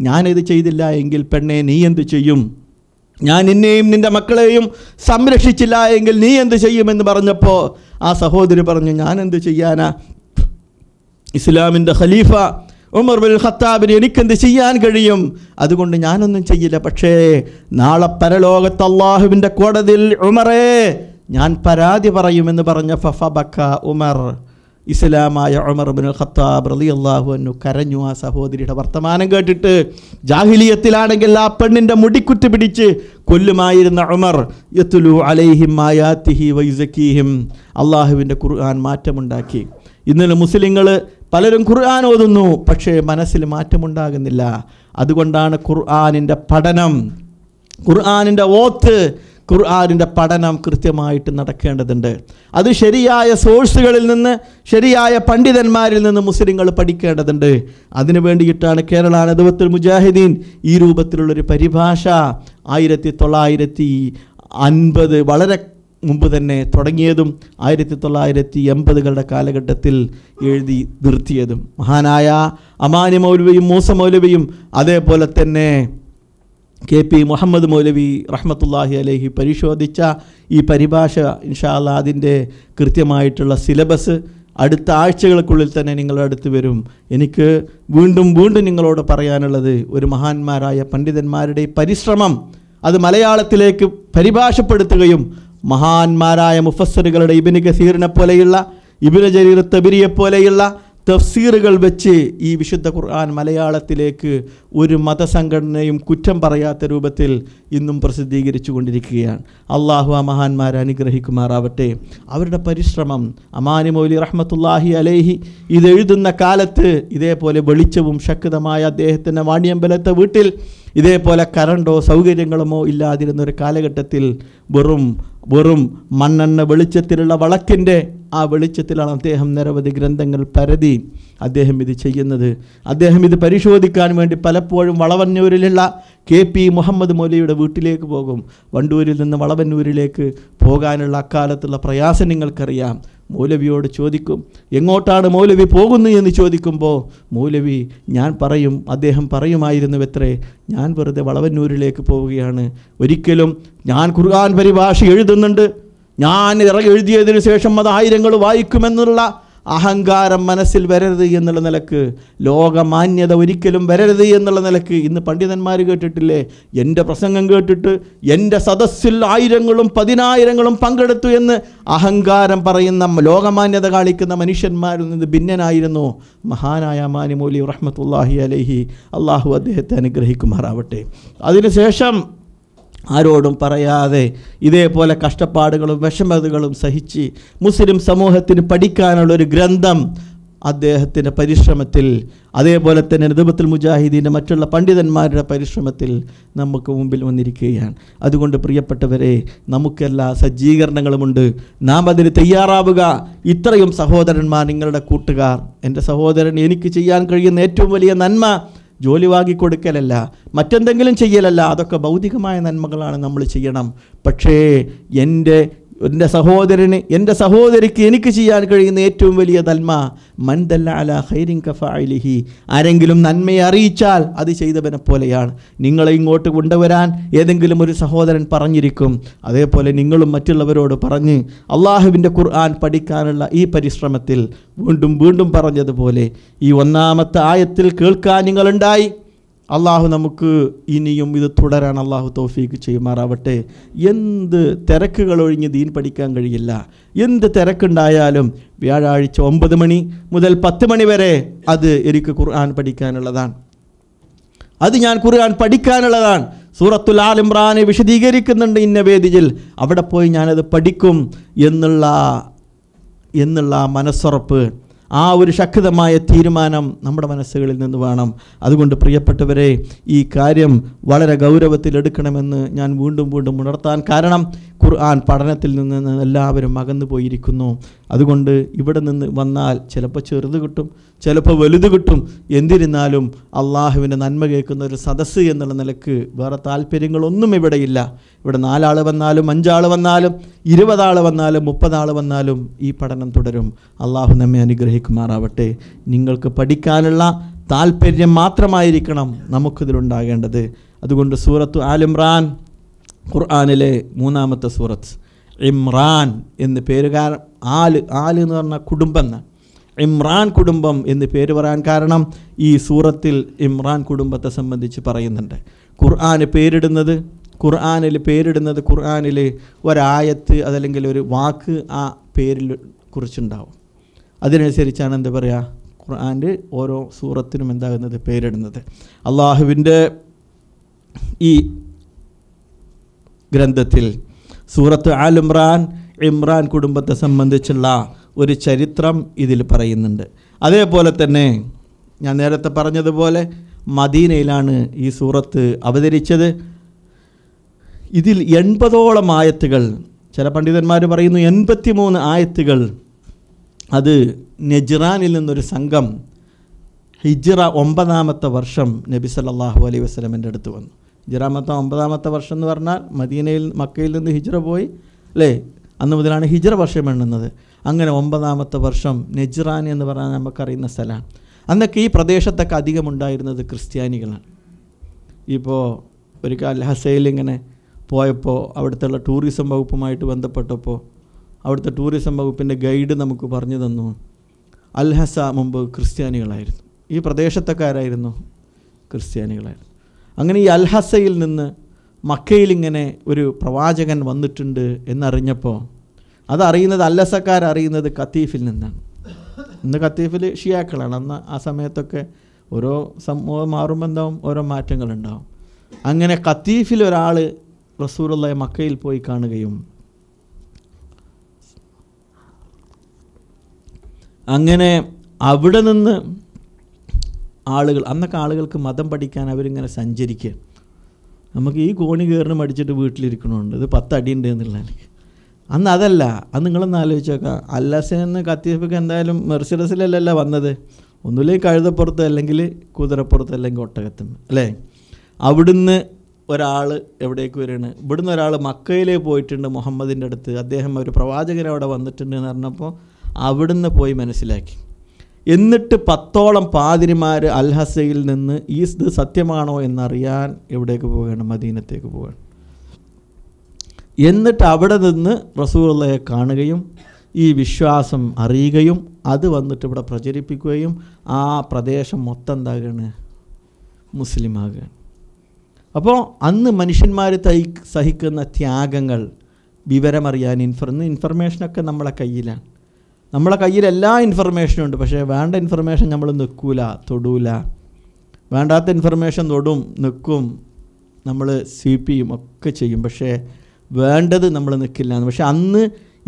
ഞാനിത് ചെയ്തില്ല എങ്കിൽ പെണ്ണെ നീ എന്ത് ചെയ്യും? ഞാൻ നിന്നെയും നിൻ്റെ മക്കളെയും സംരക്ഷിച്ചില്ല എങ്കിൽ നീ എന്ത് ചെയ്യുമെന്ന് പറഞ്ഞപ്പോൾ ആ സഹോദരി പറഞ്ഞു, ഞാൻ എന്ത് ചെയ്യാനാ, ഇസ്ലാമിൻ്റെ ഖലീഫ ഉമർ ബിൻ ഖത്താബിന് എനിക്കെന്ത് ചെയ്യാൻ കഴിയും? അതുകൊണ്ട് ഞാനൊന്നും ചെയ്യില്ല. പക്ഷേ നാളെ പരലോകത്ത് അള്ളാഹുവിൻ്റെ കോടതിയിൽ ഉമറേ ഞാൻ പരാതി പറയുമെന്ന് പറഞ്ഞ ഫബക്ക ഉമർ. ഇസ്ലാമായ ഉമർ ബിൻ ഖത്താബ് റളിയല്ലാഹു അൻഹു കരഞ്ഞു. ആ സഹോദരിയുടെ വർത്തമാനം കേട്ടിട്ട്. ജാഹിലിയത്തിലാണെങ്കിൽ ആ പെണ്ണിൻ്റെ മുടിക്കുറ്റി പിടിച്ച് കൊല്ലുമായിരുന്ന ഉമർ യത്ലു അലൈഹിം ആയാതിഹി വയുസക്കീഹിം. അള്ളാഹുവിൻ്റെ ഖുർആൻ മാറ്റമുണ്ടാക്കി. ഇന്നലെ മുസ്ലിങ്ങൾ പലരും ഖുർആൻ ഓതുന്നു, പക്ഷേ മനസ്സിൽ മാറ്റമുണ്ടാകുന്നില്ല. അതുകൊണ്ടാണ് ഖുർആനിൻ്റെ പഠനം, ഖുർആനിൻ്റെ ഓത്ത്, ഖുർആനിൻ്റെ പഠനം കൃത്യമായിട്ട് നടക്കേണ്ടതുണ്ട്. അത് ശരിയായ സോഴ്സുകളിൽ നിന്ന്, ശരിയായ പണ്ഡിതന്മാരിൽ നിന്ന് മുസ്ലിങ്ങൾ പഠിക്കേണ്ടതുണ്ട്. അതിനു വേണ്ടിയിട്ടാണ് കേരള നദവത്തുൽ മുജാഹിദീൻ ഈ രൂപത്തിലുള്ളൊരു പരിഭാഷ 1950 വളരെ മുമ്പ് തന്നെ തുടങ്ങിയതും 1980കളുടെ കാലഘട്ടത്തിൽ എഴുതി നിർത്തിയതും. മഹാനായ അമാനി മൗലവിയും മൂസ മൗലവിയും അതേപോലെ തന്നെ KP മുഹമ്മദ് മൗലവി റഹ്മത്തുള്ളാഹി അലൈഹി പരിശോധിച്ച ഈ പരിഭാഷ ഇൻഷാ അല്ലാഹ് അതിൻ്റെ കൃത്യമായിട്ടുള്ള സിലബസ് അടുത്ത ആഴ്ചകൾക്കുള്ളിൽ തന്നെ നിങ്ങളുടെ അടുത്ത് വരും. എനിക്ക് വീണ്ടും വീണ്ടും നിങ്ങളോട് പറയാനുള്ളത്, ഒരു മഹാന്മാരായ പണ്ഡിതന്മാരുടെ പരിശ്രമം അത് മലയാളത്തിലേക്ക് പരിഭാഷപ്പെടുത്തുകയും മഹാന്മാരായ മുഫസ്സിറുകളുടെ ഇബ്നു കസീറിനെ പോലെയുള്ള, ഇബ്നു ജരീർ തബരിയെ പോലെയുള്ള തഫ്സീറുകൾ വെച്ച് ഈ വിശുദ്ധ ഖുർആൻ മലയാളത്തിലേക്ക് ഒരു മതസംഘടനയും കുറ്റം പറയാത്ത രൂപത്തിൽ ഇന്നും പ്രസിദ്ധീകരിച്ചു കൊണ്ടിരിക്കുകയാണ്. അള്ളാഹു ആ മഹാന്മാരെ അനുഗ്രഹിക്കുമാറാവട്ടെ. അവരുടെ പരിശ്രമം, അമാനി മൗലി റഹ്മത്തുള്ളാഹി അലൈഹി ഇതെഴുതുന്ന കാലത്ത് ഇതേപോലെ വെളിച്ചവും ശക്തമായ അദ്ദേഹത്തിൻ്റെ വാണിയമ്പലത്തെ വീട്ടിൽ ഇതേപോലെ കറണ്ടോ സൗകര്യങ്ങളുമോ ഇല്ലാതിരുന്നൊരു കാലഘട്ടത്തിൽ വെറും മണ്ണെണ്ണ വെളിച്ചത്തിലുള്ള വിളക്കിൻ്റെ ആ വെളിച്ചത്തിലാണ് അദ്ദേഹം നിരവധി ഗ്രന്ഥങ്ങൾ പരതി അദ്ദേഹം ഇത് ചെയ്യുന്നത്. അദ്ദേഹം ഇത് പരിശോധിക്കാൻ വേണ്ടി പലപ്പോഴും വളവന്നൂരിലുള്ള KP മുഹമ്മദ് മൗലവിയുടെ വീട്ടിലേക്ക് പോകും. വണ്ടൂരിൽ നിന്ന് വളവന്നൂരിലേക്ക് പോകാനുള്ള അക്കാലത്തുള്ള പ്രയാസം നിങ്ങൾക്കറിയാം. മൗലവിയോട് ചോദിക്കും, എങ്ങോട്ടാണ് മൗലവി പോകുന്നത് എന്ന് ചോദിക്കുമ്പോൾ മൗലവി അദ്ദേഹം പറയുമായിരുന്നുവത്രേ, ഞാൻ വെറുതെ വളവന്നൂരിലേക്ക് പോവുകയാണ്. ഒരിക്കലും ഞാൻ ഖുർആൻ പരിഭാഷ എഴുതുന്നുണ്ട്, ഞാൻ എഴുതിയതിനു ശേഷം അത് ആയിരങ്ങൾ വായിക്കുമെന്നുള്ള അഹങ്കാരം മനസ്സിൽ വരരുത് എന്നുള്ള നിലക്ക്, ലോകമാന്യത ഒരിക്കലും വരരുത് എന്നുള്ള നിലക്ക് ഇന്ന് പണ്ഡിതന്മാർ കേട്ടിട്ടില്ലേ, എൻ്റെ പ്രസംഗം കേട്ടിട്ട് എൻ്റെ സദസ്സിൽ 1000ങ്ങളും 10,000ങ്ങളും പങ്കെടുത്തു എന്ന് അഹങ്കാരം പറയുന്ന, ലോകമാന്യത കാണിക്കുന്ന മനുഷ്യന്മാരിൽ നിന്ന് ഭിന്നനായിരുന്നു മഹാനായ അമാനി മൗലവി റഹ്മത്തുള്ളാഹി അലൈഹി. അള്ളാഹു അദ്ദേഹത്തെ അനുഗ്രഹിക്കുമാറാവട്ടെ. അതിനുശേഷം ആരോടും പറയാതെ ഇതേപോലെ കഷ്ടപ്പാടുകളും വിഷമതകളും സഹിച്ച് മുസ്ലിം സമൂഹത്തിന് പഠിക്കാനുള്ളൊരു ഗ്രന്ഥം അദ്ദേഹത്തിൻ്റെ പരിശ്രമത്തിൽ, അതേപോലെ തന്നെ നദവത്തുൽ മുജാഹിദീൻ്റെ മറ്റുള്ള പണ്ഡിതന്മാരുടെ പരിശ്രമത്തിൽ നമുക്ക് മുമ്പിൽ വന്നിരിക്കുകയാണ്. അതുകൊണ്ട് പ്രിയപ്പെട്ടവരെ, നമുക്കെല്ലാ സജ്ജീകരണങ്ങളുമുണ്ട്, നാം അതിന് തയ്യാറാവുക. ഇത്രയും സഹോദരന്മാർ, നിങ്ങളുടെ കൂട്ടുകാർ, എൻ്റെ സഹോദരൻ, എനിക്ക് ചെയ്യാൻ കഴിയുന്ന ഏറ്റവും വലിയ നന്മ ജോലി വാങ്ങിക്കൊടുക്കലല്ല, മറ്റെന്തെങ്കിലും ചെയ്യലല്ല. അതൊക്കെ ഭൗതികമായ നന്മകളാണ് നമ്മൾ ചെയ്യണം. പക്ഷേ എൻ്റെ സഹോദരന്, എൻ്റെ സഹോദരിക്ക് എനിക്ക് ചെയ്യാൻ കഴിയുന്ന ഏറ്റവും വലിയ നന്മ മൻദല്ല അലാ ഖൈരിൻ കഫാഇലിഹി, ആരെങ്കിലും നന്മയെ അറിയിച്ചാൽ അത് ചെയ്തവനെ പോലെയാണ്. നിങ്ങളെ ഇങ്ങോട്ട് കൊണ്ടുവരാൻ ഏതെങ്കിലും ഒരു സഹോദരൻ പറഞ്ഞിരിക്കും. അതേപോലെ നിങ്ങളും മറ്റുള്ളവരോട് പറഞ്ഞ് അള്ളാഹുവിൻ്റെ ഖുർആൻ പഠിക്കാനുള്ള ഈ പരിശ്രമത്തിൽ വീണ്ടും വീണ്ടും പറഞ്ഞതുപോലെ ഈ ഒന്നാമത്തെ ആയത്തിൽ കേൾക്കാൻ നിങ്ങളുണ്ടായി. അള്ളാഹു നമുക്ക് ഇനിയും ഇത് തുടരാൻ അള്ളാഹു തൗഫീക്ക് ചെയ്യുമാറാവട്ടെ. എന്ത് തിരക്കുകൾ ഒഴിഞ്ഞ് ദീൻ പഠിക്കാൻ കഴിയില്ല. എന്ത് തിരക്കുണ്ടായാലും വ്യാഴാഴ്ച 9 മണി മുതൽ 10 മണി വരെ അത് എനിക്ക് ഖുർആൻ പഠിക്കാനുള്ളതാണ്. അത് ഞാൻ ഖുർആൻ പഠിക്കാനുള്ളതാണ്. സൂറത്തുൽ ആൽ ഇംറാനെ വിശദീകരിക്കുന്നുണ്ട് ഇന്ന വേദിയിൽ, അവിടെ പോയി ഞാനത് പഠിക്കും എന്നുള്ള മനസ്സുറപ്പ്, ആ ഒരു ശക്തമായ തീരുമാനം നമ്മുടെ മനസ്സുകളിൽ നിന്ന് വേണം. അതുകൊണ്ട് പ്രിയപ്പെട്ടവരെ, ഈ കാര്യം വളരെ ഗൗരവത്തിലെടുക്കണമെന്ന് ഞാൻ വീണ്ടും വീണ്ടും ഉണർത്താൻ കാരണം, ഖുർആൻ പഠനത്തിൽ നിന്ന് എല്ലാവരും അകന്നു പോയിരിക്കുന്നു. അതുകൊണ്ട് ഇവിടെ നിന്ന് വന്നാൽ ചിലപ്പോൾ ചെറുത് കിട്ടും, ചിലപ്പോൾ വലുത് കിട്ടും. എന്നിരുന്നാലും അള്ളാഹുവിൻ്റെ നന്മ കേൾക്കുന്ന ഒരു സദസ്സ് എന്നുള്ള നിലക്ക് വേറെ താല്പര്യങ്ങളൊന്നും ഇവിടെയില്ല. ഇവിടെ 4 ആൾ വന്നാലും 5 ആൾ വന്നാലും 20 ആൾ വന്നാലും 30 ആൾ വന്നാലും ഈ പഠനം തുടരും. അള്ളാഹു നമ്മെ അനുഗ്രഹിക്കുമാറാവട്ടെ. നിങ്ങൾക്ക് പഠിക്കാനുള്ള താല്പര്യം മാത്രമായിരിക്കണം നമുക്കിതിലുണ്ടാകേണ്ടത്. അതുകൊണ്ട് സൂറത്തു ആൽ ഇംറാൻ, ഖുർആനിലെ 3-ാമത്തെ സൂറത്ത്, ഇമ്രാൻ എന്ന് പേരുകാരൻ, ആല് എന്ന് പറഞ്ഞാൽ കുടുംബം എന്നാണ്. ഇമ്രാൻ കുടുംബം എന്ന് പേര് പറയാൻ കാരണം ഈ സൂറത്തിൽ ഇമ്രാൻ കുടുംബത്തെ സംബന്ധിച്ച് പറയുന്നുണ്ട്. ഖുർആനിൽ ഒരായത്ത് അതല്ലെങ്കിൽ ഒരു വാക്ക് ആ പേരിൽ കുറിച്ചുണ്ടാവും. അതിനനുസരിച്ചാണ് എന്താ പറയുക, ഖുർആൻ്റെ ഓരോ സൂറത്തിനും എന്താകുന്നത്, പേരിടുന്നത്. അള്ളാഹുവിൻ്റെ ഈ ഗ്രന്ഥത്തിൽ സൂറത്ത് ആൽ ഇമ്രാൻ കുടുംബത്തെ സംബന്ധിച്ചുള്ള ഒരു ചരിത്രം ഇതിൽ പറയുന്നുണ്ട്. അതേപോലെ തന്നെ ഞാൻ നേരത്തെ പറഞ്ഞതുപോലെ മദീനയിലാണ് ഈ സൂറത്ത് അവതരിച്ചത്. ഇതിൽ 80ഓളം ആയത്തുകൾ, ചില പണ്ഡിതന്മാർ പറയുന്നു 83 ആയത്തുകൾ, അത് നജ്റാനിൽ നിന്നൊരു സംഘം ഹിജ്റ 9ാമത്തെ വർഷം നബി സല്ലല്ലാഹു അലൈഹി വസല്ലമയുടെ അടുത്ത് വന്നു. ഹിജ്റ 9ാമത്തെ വർഷം എന്ന് പറഞ്ഞാൽ മക്കയിൽ നിന്ന് ഹിജ്റ പോയി അല്ലേ, അന്ന് മുതലാണ് ഹിജ്റ വർഷം എണ്ണുന്നത്. അങ്ങനെ 9ാമത്തെ വർഷം നജ്റാൻ എന്ന് പറഞ്ഞാൽ നമുക്കറിയുന്ന സ്ഥലമാണ്. അന്നൊക്കെ ഈ പ്രദേശത്തൊക്കെ അധികം ഉണ്ടായിരുന്നത് ക്രിസ്ത്യാനികളാണ്. ഇപ്പോൾ ഒരിക്കൽ അൽഹസയിൽ ഇങ്ങനെ പോയപ്പോൾ അവിടുത്തെ ടൂറിസം വകുപ്പുമായിട്ട് ബന്ധപ്പെട്ടപ്പോൾ അവിടുത്തെ ടൂറിസം വകുപ്പിൻ്റെ ഗൈഡ് നമുക്ക് പറഞ്ഞു തന്നു, അൽഹസ മുമ്പ് ക്രിസ്ത്യാനികളായിരുന്നു, ഈ പ്രദേശത്തക്കാരായിരുന്നു, ക്രിസ്ത്യാനികളായിരുന്നു. അങ്ങനെ ഈ അൽഹസയിൽ നിന്ന് മക്കയിലിങ്ങനെ ഒരു പ്രവാചകൻ വന്നിട്ടുണ്ട് എന്നറിഞ്ഞപ്പോൾ അതറിയുന്നത് അൽഹസക്കാരറിയുന്നത് ഖത്തീഫിൽ നിന്നാണ്. ഇന്ന് ഖത്തീഫിൽ ഷിയാക്കളാണ്. അന്ന് ആ സമയത്തൊക്കെ ഓരോ സമൂഹം മാറുമ്പോൾ എന്താവും, ഓരോ മാറ്റങ്ങളുണ്ടാവും. അങ്ങനെ ഖത്തീഫിൽ ഒരാൾ റസൂലുള്ളാഹി മക്കയിൽ പോയി കാണുകയും അങ്ങനെ അവിടെ നിന്ന് അന്നൊക്കെ ആളുകൾക്ക് മതം പഠിക്കാൻ അവരിങ്ങനെ സഞ്ചരിക്കുക. നമുക്ക് ഈ കോണി കയറിന് മടിച്ചിട്ട് വീട്ടിലിരിക്കണമുണ്ട്, ഇത് 10 അടിയുണ്ട് എന്നുള്ളതാണ്. അന്ന് അതല്ല. അന്ന് നിങ്ങളൊന്ന് ആലോചിച്ച് നോക്കാം, അല്ലസെന്ന് ഖത്തീഫൊക്കെ എന്തായാലും മെർസിഡസിലല്ല വന്നത്, ഒന്നുമില്ലെങ്കിൽ കഴുതപ്പുറത്ത് അല്ലെങ്കിൽ കുതിരപ്പുറത്ത് അല്ലെങ്കിൽ ഒട്ടകത്തും അല്ലേ. അവിടുന്ന് ഒരാൾ എവിടേക്ക് വരികയാണ്, ഇവിടുന്ന് ഒരാൾ മക്കയിലേക്ക് പോയിട്ടുണ്ട് മുഹമ്മദിൻ്റെ അടുത്ത്, അദ്ദേഹം ഒരു പ്രവാചകൻ അവിടെ വന്നിട്ടുണ്ട് എന്ന് പറഞ്ഞപ്പോൾ അവിടുന്ന് പോയി മനസ്സിലാക്കി. എന്നിട്ട് 10ഓളം പാതിരിമാർ അൽഹസയിൽ നിന്ന് ഇത് സത്യമാണോ എന്നറിയാൻ എവിടേക്ക് പോവുകയാണ്, മദീനത്തേക്ക് പോവുകയാണ്. എന്നിട്ട് അവിടെ നിന്ന് റസൂലുള്ളാഹിയെ കാണുകയും ഈ വിശ്വാസം അറിയുകയും അത് വന്നിട്ട് ഇവിടെ പ്രചരിപ്പിക്കുകയും ആ പ്രദേശം മൊത്തം എന്താകുകയാണ്, മുസ്ലിമാകുകയാണ്. അപ്പോൾ അന്ന് മനുഷ്യന്മാർ സഹിക്കുന്ന ത്യാഗങ്ങൾ വിവരമറിയാൻ ഇൻഫർമേഷനൊക്കെ നമ്മളെ കയ്യിലാണ്. നമ്മളെ കയ്യിൽ എല്ലാ ഇൻഫർമേഷനും ഉണ്ട്. പക്ഷേ വേണ്ട ഇൻഫർമേഷൻ നമ്മൾ നിൽക്കൂല, തൊടൂല. വേണ്ടാത്ത ഇൻഫർമേഷൻ തൊടും, നിൽക്കും, നമ്മൾ സ്വീപ്പ് ചെയ്യും, ഒക്കെ ചെയ്യും. പക്ഷേ വേണ്ടത് നമ്മൾ നിൽക്കില്ല. പക്ഷെ അന്ന്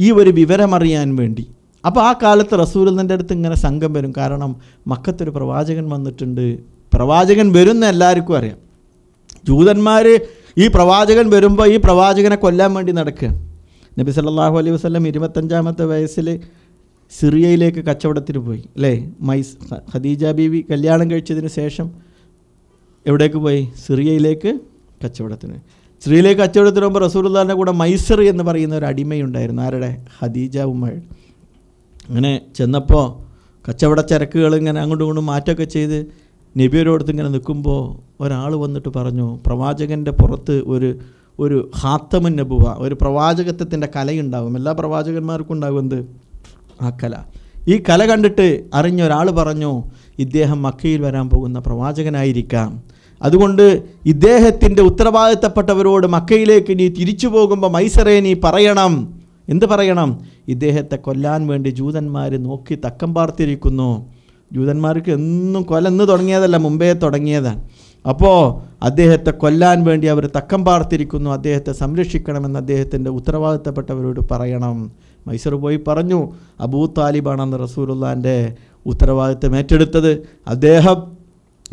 ഈ ഒരു വിവരമറിയാൻ വേണ്ടി, അപ്പോൾ ആ കാലത്ത് റസൂലുള്ളാഹിൻ്റെ അടുത്ത് ഇങ്ങനെ സംഘം വരും. കാരണം മക്കത്തൊരു പ്രവാചകൻ വന്നിട്ടുണ്ട്, പ്രവാചകൻ വരുന്ന എല്ലാവർക്കും അറിയാം. ജൂതന്മാർ ഈ പ്രവാചകൻ വരുമ്പോൾ ഈ പ്രവാചകനെ കൊല്ലാൻ വേണ്ടി നടക്കുകയാണ്. നബി സല്ലല്ലാഹു അലൈഹി വസല്ലം 25ാമത്തെ വയസ്സിൽ സിറിയയിലേക്ക് കച്ചവടത്തിന് പോയി അല്ലേ. ഖദീജ ബീവി കല്യാണം കഴിച്ചതിന് ശേഷം എവിടേക്ക് പോയി, സിറിയയിലേക്ക് കച്ചവടത്തിന്. സിറിയയിലേക്ക് കച്ചവടത്തിന് പോകുമ്പോൾ റസൂലുള്ളാഹിൻ്റെ കൂടെ മൈസർ എന്ന് പറയുന്ന ഒരു അടിമയുണ്ടായിരുന്നു. ആരുടെ, ഖദീജ ഉമ്മ. അങ്ങനെ ചെന്നപ്പോൾ കച്ചവട ചരക്കുകൾ ഇങ്ങനെ അങ്ങോട്ടും ഇങ്ങോട്ടും മാറ്റമൊക്കെ ചെയ്ത് നബിയോടടുത്ത് ഇങ്ങനെ നിൽക്കുമ്പോൾ ഒരാൾ വന്നിട്ട് പറഞ്ഞു, പ്രവാചകൻ്റെ പുറത്ത് ഒരു ഖാത്തമുൻ നബുവ, ഒരു പ്രവാചകത്വത്തിൻ്റെ കലയുണ്ടാകും. എല്ലാ പ്രവാചകന്മാർക്കും ഉണ്ടാകും എന്ത്, ആ കല. ഈ കല കണ്ടിട്ട് അറിഞ്ഞ ഒരാൾ പറഞ്ഞു, ഇദ്ദേഹം മക്കയിൽ വരാൻ പോകുന്ന പ്രവാചകനായിരിക്കാം. അതുകൊണ്ട് ഇദ്ദേഹത്തിൻ്റെ ഉത്തരവാദിത്തപ്പെട്ടവരോട് മക്കയിലേക്ക് നീ തിരിച്ചു പോകുമ്പോൾ മൈസറെ നീ പറയണം. എന്ത് പറയണം? ഇദ്ദേഹത്തെ കൊല്ലാൻ വേണ്ടി ജൂതന്മാർ നോക്കി തക്കം പാർത്തിരിക്കുന്നു. ജൂതന്മാർക്ക് എന്നും കൊലന്ന് തുടങ്ങിയതല്ല, മുമ്പേ തുടങ്ങിയതാണ്. അപ്പോൾ അദ്ദേഹത്തെ കൊല്ലാൻ വേണ്ടി അവർ തക്കം പാർത്തിരിക്കുന്നു, അദ്ദേഹത്തെ സംരക്ഷിക്കണമെന്ന് അദ്ദേഹത്തിൻ്റെ ഉത്തരവാദിത്തപ്പെട്ടവരോട് പറയണം. മൈസർ പോയി പറഞ്ഞു. അബൂ താലിബാണെന്ന് റസൂലുള്ളാഹിൻ്റെ ഉത്തരവാദിത്തം ഏറ്റെടുത്തത്. അദ്ദേഹം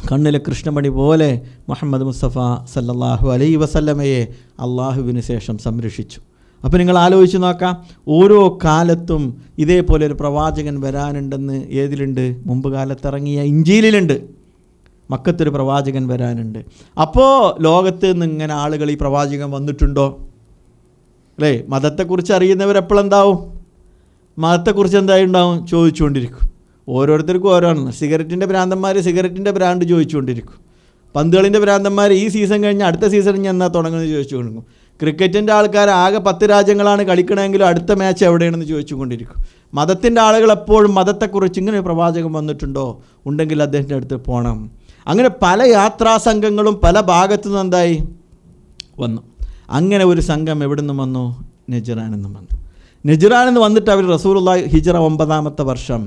കണ്ണിലെ കൃഷ്ണമണി പോലെ മുഹമ്മദ് മുസ്തഫ സല്ലല്ലാഹു അലൈഹി വസല്ലമയെ അള്ളാഹുവിന് ശേഷം സംരക്ഷിച്ചു. അപ്പോൾ നിങ്ങൾ ആലോചിച്ച് നോക്കാം, ഓരോ കാലത്തും ഇതേപോലെ ഒരു പ്രവാചകൻ വരാനുണ്ടെന്ന് ഏതിലുണ്ട്? മുമ്പ് കാലത്തിറങ്ങിയ ഇഞ്ചീലിലുണ്ട്. മക്കത്തൊരു പ്രവാചകൻ വരാനുണ്ട്. അപ്പോൾ ലോകത്ത് നിന്ന് ഇങ്ങനെ ആളുകൾ ഈ പ്രവാചകൻ വന്നിട്ടുണ്ടോ അല്ലേ? മതത്തെക്കുറിച്ച് അറിയുന്നവരെപ്പോഴെന്താവും, മതത്തെക്കുറിച്ച് എന്തായിട്ടുണ്ടാവും ചോദിച്ചുകൊണ്ടിരിക്കും. ഓരോരുത്തർക്കും ഓരോന്ന്. സിഗരറ്റിൻ്റെ ഭ്രാന്തന്മാർ സിഗരറ്റിൻ്റെ ഭ്രാണ്ട് ചോദിച്ചുകൊണ്ടിരിക്കും. പന്തുകളിൻ്റെ ഭ്രാന്തന്മാർ ഈ സീസൺ കഴിഞ്ഞ് അടുത്ത സീസണിൽ ഞാൻ എന്നാ തുടങ്ങുന്നത് ചോദിച്ചുകൊണ്ടിരിക്കും. ക്രിക്കറ്റിൻ്റെ ആൾക്കാർ ആകെ 10 രാജ്യങ്ങളാണ് കളിക്കണമെങ്കിലും അടുത്ത മാച്ച് എവിടെയാണെന്ന് ചോദിച്ചുകൊണ്ടിരിക്കും. മതത്തിൻ്റെ ആളുകൾ എപ്പോഴും മതത്തെക്കുറിച്ച് ഇങ്ങനെ പ്രവാചകൻ വന്നിട്ടുണ്ടോ, ഉണ്ടെങ്കിൽ അദ്ദേഹത്തിൻ്റെ അടുത്ത് പോകണം. അങ്ങനെ പല യാത്രാ സംഘങ്ങളും പല ഭാഗത്തു നിന്ന് എന്തായി വന്നു. അങ്ങനെ ഒരു സംഘം എവിടെ നിന്നും വന്നു? നജ്റാനിൽ നിന്നും വന്നു. നജ്റാനിൽ നിന്ന് വന്നിട്ട് അവർ റസൂലുള്ളാഹി ഹിജ്റ 9ാമത്തെ വർഷം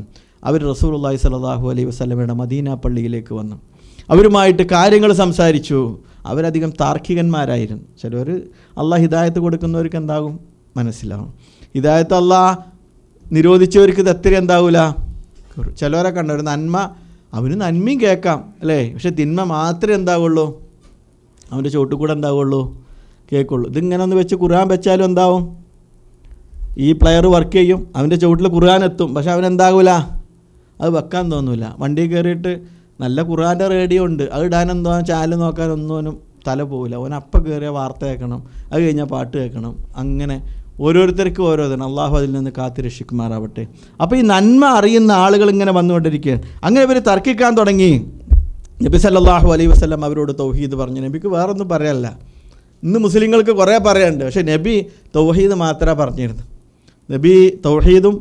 അവർ റസൂലുള്ളാഹി സ്വല്ലല്ലാഹു അലൈഹി വസല്ലമയുടെ മദീന പള്ളിയിലേക്ക് വന്നു. അവരുമായിട്ട് കാര്യങ്ങൾ സംസാരിച്ചു. അവരധികം താർക്കികന്മാരായിരുന്നു. ചിലർ അള്ളാഹ് ഹിദായത്ത് കൊടുക്കുന്നവർക്ക് എന്താകും? മനസ്സിലാവും. ഹിദായത്ത് അള്ളാഹ് നിരോധിച്ചവർക്ക് ഇത് എത്ര എന്താവില്ല. ചിലവരെ കണ്ട ഒരു നന്മ, അവന് നന്മയും കേൾക്കാം അല്ലേ, പക്ഷെ തിന്മ മാത്രമേ എന്താവുള്ളൂ, അവൻ്റെ ചോട്ടിൽ കൂടെ എന്താവുള്ളൂ, കേൾക്കുള്ളൂ. ഇതിങ്ങനെ ഒന്ന് വെച്ച് ഖുർആൻ വെച്ചാലും എന്താവും, ഈ പ്ലെയർ വർക്ക് ചെയ്യും, അവൻ്റെ ചുവട്ടിൽ ഖുർആൻ എത്തും, പക്ഷെ അവനെന്താകില്ല, അത് വെക്കാൻ തോന്നില്ല. വണ്ടി കയറിയിട്ട് നല്ല ഖുർആൻ്റെ റേഡിയോ ഉണ്ട്, അത് ഇടാനെന്തോ ചാനൽ നോക്കാനൊന്നും തല പോവില്ല. അവൻ അപ്പം കയറിയ വാർത്ത കേൾക്കണം, അത് കഴിഞ്ഞാൽ പാട്ട് കേൾക്കണം. അങ്ങനെ ഓരോരുത്തർക്കും ഓരോതാണ്. അള്ളാഹു അതിൽ നിന്ന് കാത്തു രക്ഷിക്കുമാറാവട്ടെ. അപ്പോൾ ഈ നന്മ അറിയുന്ന ആളുകൾ ഇങ്ങനെ വന്നുകൊണ്ടിരിക്കുകയാണ്. അങ്ങനെ ഇവർ തർക്കിക്കാൻ തുടങ്ങി. നബി സല്ലല്ലാഹു അലൈഹി വസല്ലം അവരോട് തൗഹീദ് പറഞ്ഞു. നബിക്ക് വേറൊന്നും പറയാനല്ല. ഇന്ന് മുസ്ലിങ്ങൾക്ക് കുറേ പറയാനുണ്ട്, പക്ഷേ നബി തൗഹീദ് മാത്രമേ പറഞ്ഞിരുന്നു. നബി തൗഹീദും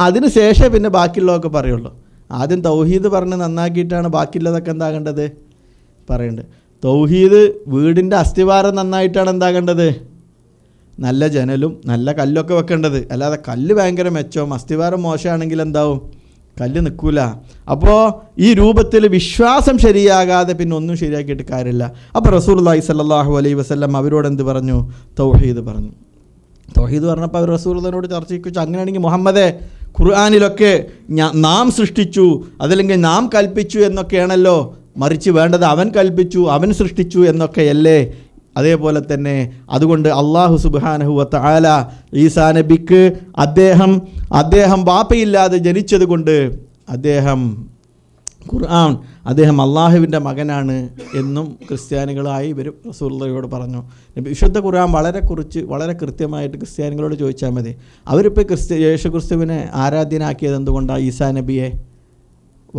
അതിന് ശേഷം പിന്നെ ബാക്കിയുള്ളതൊക്കെ പറയുള്ളൂ. ആദ്യം തൗഹീദ് പറഞ്ഞ് നന്നാക്കിയിട്ടാണ് ബാക്കിയുള്ളതൊക്കെ എന്താകേണ്ടത് പറയേണ്ടത്. തൗഹീദ് വീടിൻ്റെ അസ്ഥിവാരം നന്നായിട്ടാണ് എന്താകേണ്ടത്, നല്ല ജനലും നല്ല കല്ലൊക്കെ വെക്കേണ്ടത്. അല്ലാതെ കല്ല് ഭയങ്കര മെച്ചവും അസ്ഥിവാരം മോശമാണെങ്കിൽ എന്താവും, കല്ല് നിൽക്കൂല. അപ്പോൾ ഈ രൂപത്തിൽ വിശ്വാസം ശരിയാകാതെ പിന്നെ ഒന്നും ശരിയാക്കിയിട്ട് കാര്യമില്ല. അപ്പോൾ റസൂലുള്ളാഹി സ്വല്ലല്ലാഹു അലൈഹി വസല്ലം അവരോട് എന്ത് പറഞ്ഞു? തൗഹീദ് പറഞ്ഞു. തൗഹീദ് പറഞ്ഞപ്പോൾ അവർ റസൂലുള്ളാഹിനോട് ചർച്ചയ്ക്ക്, അങ്ങനെയാണെങ്കിൽ മുഹമ്മദേ, ഖുർആനിലൊക്കെ നാം സൃഷ്ടിച്ചു അതല്ലെങ്കിൽ നാം കൽപ്പിച്ചു എന്നൊക്കെയാണല്ലോ, മറിച്ച് വേണ്ടത് അവൻ കൽപ്പിച്ചു അവൻ സൃഷ്ടിച്ചു എന്നൊക്കെയല്ലേ. അതേപോലെ തന്നെ അതുകൊണ്ട് അള്ളാഹു സുബ്ഹാനഹു വ തആല ഈസാ നബിക്ക് അദ്ദേഹം വാപ്പയില്ലാതെ ജനിച്ചത് കൊണ്ട് അദ്ദേഹം അള്ളാഹുവിൻ്റെ മകനാണ് എന്നും ക്രിസ്ത്യാനികളായി ഇവർ റസൂലുള്ളാഹിയോട് പറഞ്ഞു. വിശുദ്ധ ഖുർആൻ വളരെ കൃത്യമായിട്ട് ക്രിസ്ത്യാനികളോട് ചോദിച്ചാൽ മതി. അവരിപ്പോൾ യേശു ക്രിസ്തുവിനെ ആരാധ്യനാക്കിയത് എന്തുകൊണ്ടാണ്? ഈസാ നബിയെ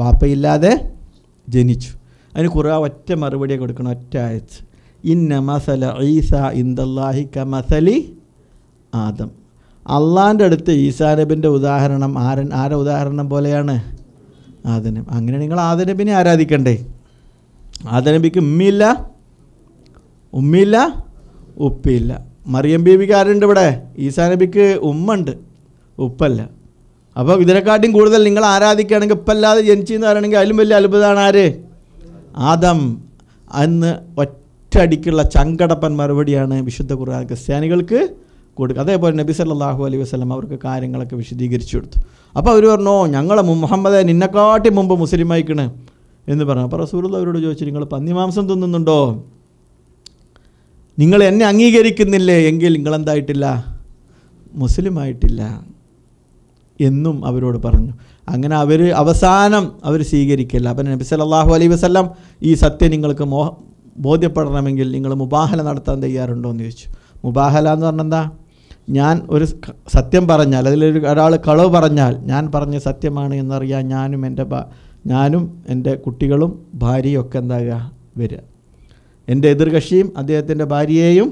വാപ്പയില്ലാതെ ജനിച്ചു. അതിന് ഖുർആൻ ഒറ്റ മറുപടിയെ കൊടുക്കണം, ഒറ്റ ആയത്ത്. ഇന്ന മസല ഈസ ഇൻദല്ലാഹി കമസലി ആദം. അള്ളാൻ്റെ അടുത്ത് ഈസാ നബിൻ്റെ ഉദാഹരണം ആരെ ഉദാഹരണം പോലെയാണ്? ആദം. അങ്ങനെ നിങ്ങൾ ആദം നബിനെ ആരാധിക്കണ്ടേ? ആദം നബിക്ക് ഉമ്മയില്ല ഉപ്പയില്ല. മറിയം ബീവിക്ക് ആരുണ്ട് ഇവിടെ? ഈസാ നബിക്ക് ഉമ്മ ഉണ്ട്, ഉപ്പല്ല. അപ്പോൾ ഇതിനെക്കാട്ടിയും കൂടുതൽ നിങ്ങൾ ആരാധിക്കുകയാണെങ്കിൽ ഉപ്പല്ലാതെ ജനിച്ചെന്ന് പറയണമെങ്കിൽ അതിലും വലിയ അത്ഭുതമാണ് ആര്? ആദം. അന്ന് ഒറ്റയടിക്കുള്ള ചങ്കടപ്പൻ മറുപടിയാണ് വിശുദ്ധ ഖുർആൻ ക്രിസ്ത്യാനികൾക്ക് കൊടുക്കുക. അതേപോലെ നബി സല്ലല്ലാഹു അലൈഹി വസല്ലം അവർക്ക് കാര്യങ്ങളൊക്കെ വിശദീകരിച്ചു കൊടുത്തു. അപ്പോൾ അവർ പറഞ്ഞു, ഞങ്ങൾ മുഹമ്മദെ നിന്നെക്കാട്ടി മുമ്പ് മുസ്ലിമായിക്കണ് എന്ന് പറഞ്ഞു. അപ്പോൾ റസൂലുള്ളാഹി അവരോട് ചോദിച്ചു, നിങ്ങൾ പന്നിമാംസം തിന്നുന്നുണ്ടോ? നിങ്ങൾ എന്നെ അംഗീകരിക്കുന്നില്ലേ? എങ്കിൽ നിങ്ങളെന്തായിട്ടില്ല, മുസ്ലിമായിട്ടില്ല എന്നും അവരോട് പറഞ്ഞു. അങ്ങനെ അവസാനം അവർ സ്വീകരിക്കില്ല. അപ്പം നബി സല്ലല്ലാഹു അലൈഹി വസല്ലം ഈ സത്യം നിങ്ങൾക്ക് ബോധ്യപ്പെടണമെങ്കിൽ നിങ്ങൾ മുബാഹല നടത്താൻ തയ്യാറുണ്ടോ എന്ന് ചോദിച്ചു. മുബാഹല എന്ന് പറഞ്ഞാൽ എന്താ? ഞാൻ ഒരു സത്യം പറഞ്ഞാൽ, ഒരാൾ കളവ് പറഞ്ഞാൽ ഞാൻ പറഞ്ഞ സത്യമാണ് എന്നറിയാൻ ഞാനും എൻ്റെ കുട്ടികളും ഭാര്യയും ഒക്കെ എന്താകുക വരിക. എൻ്റെ എതിർകക്ഷിയും അദ്ദേഹത്തിൻ്റെ ഭാര്യയെയും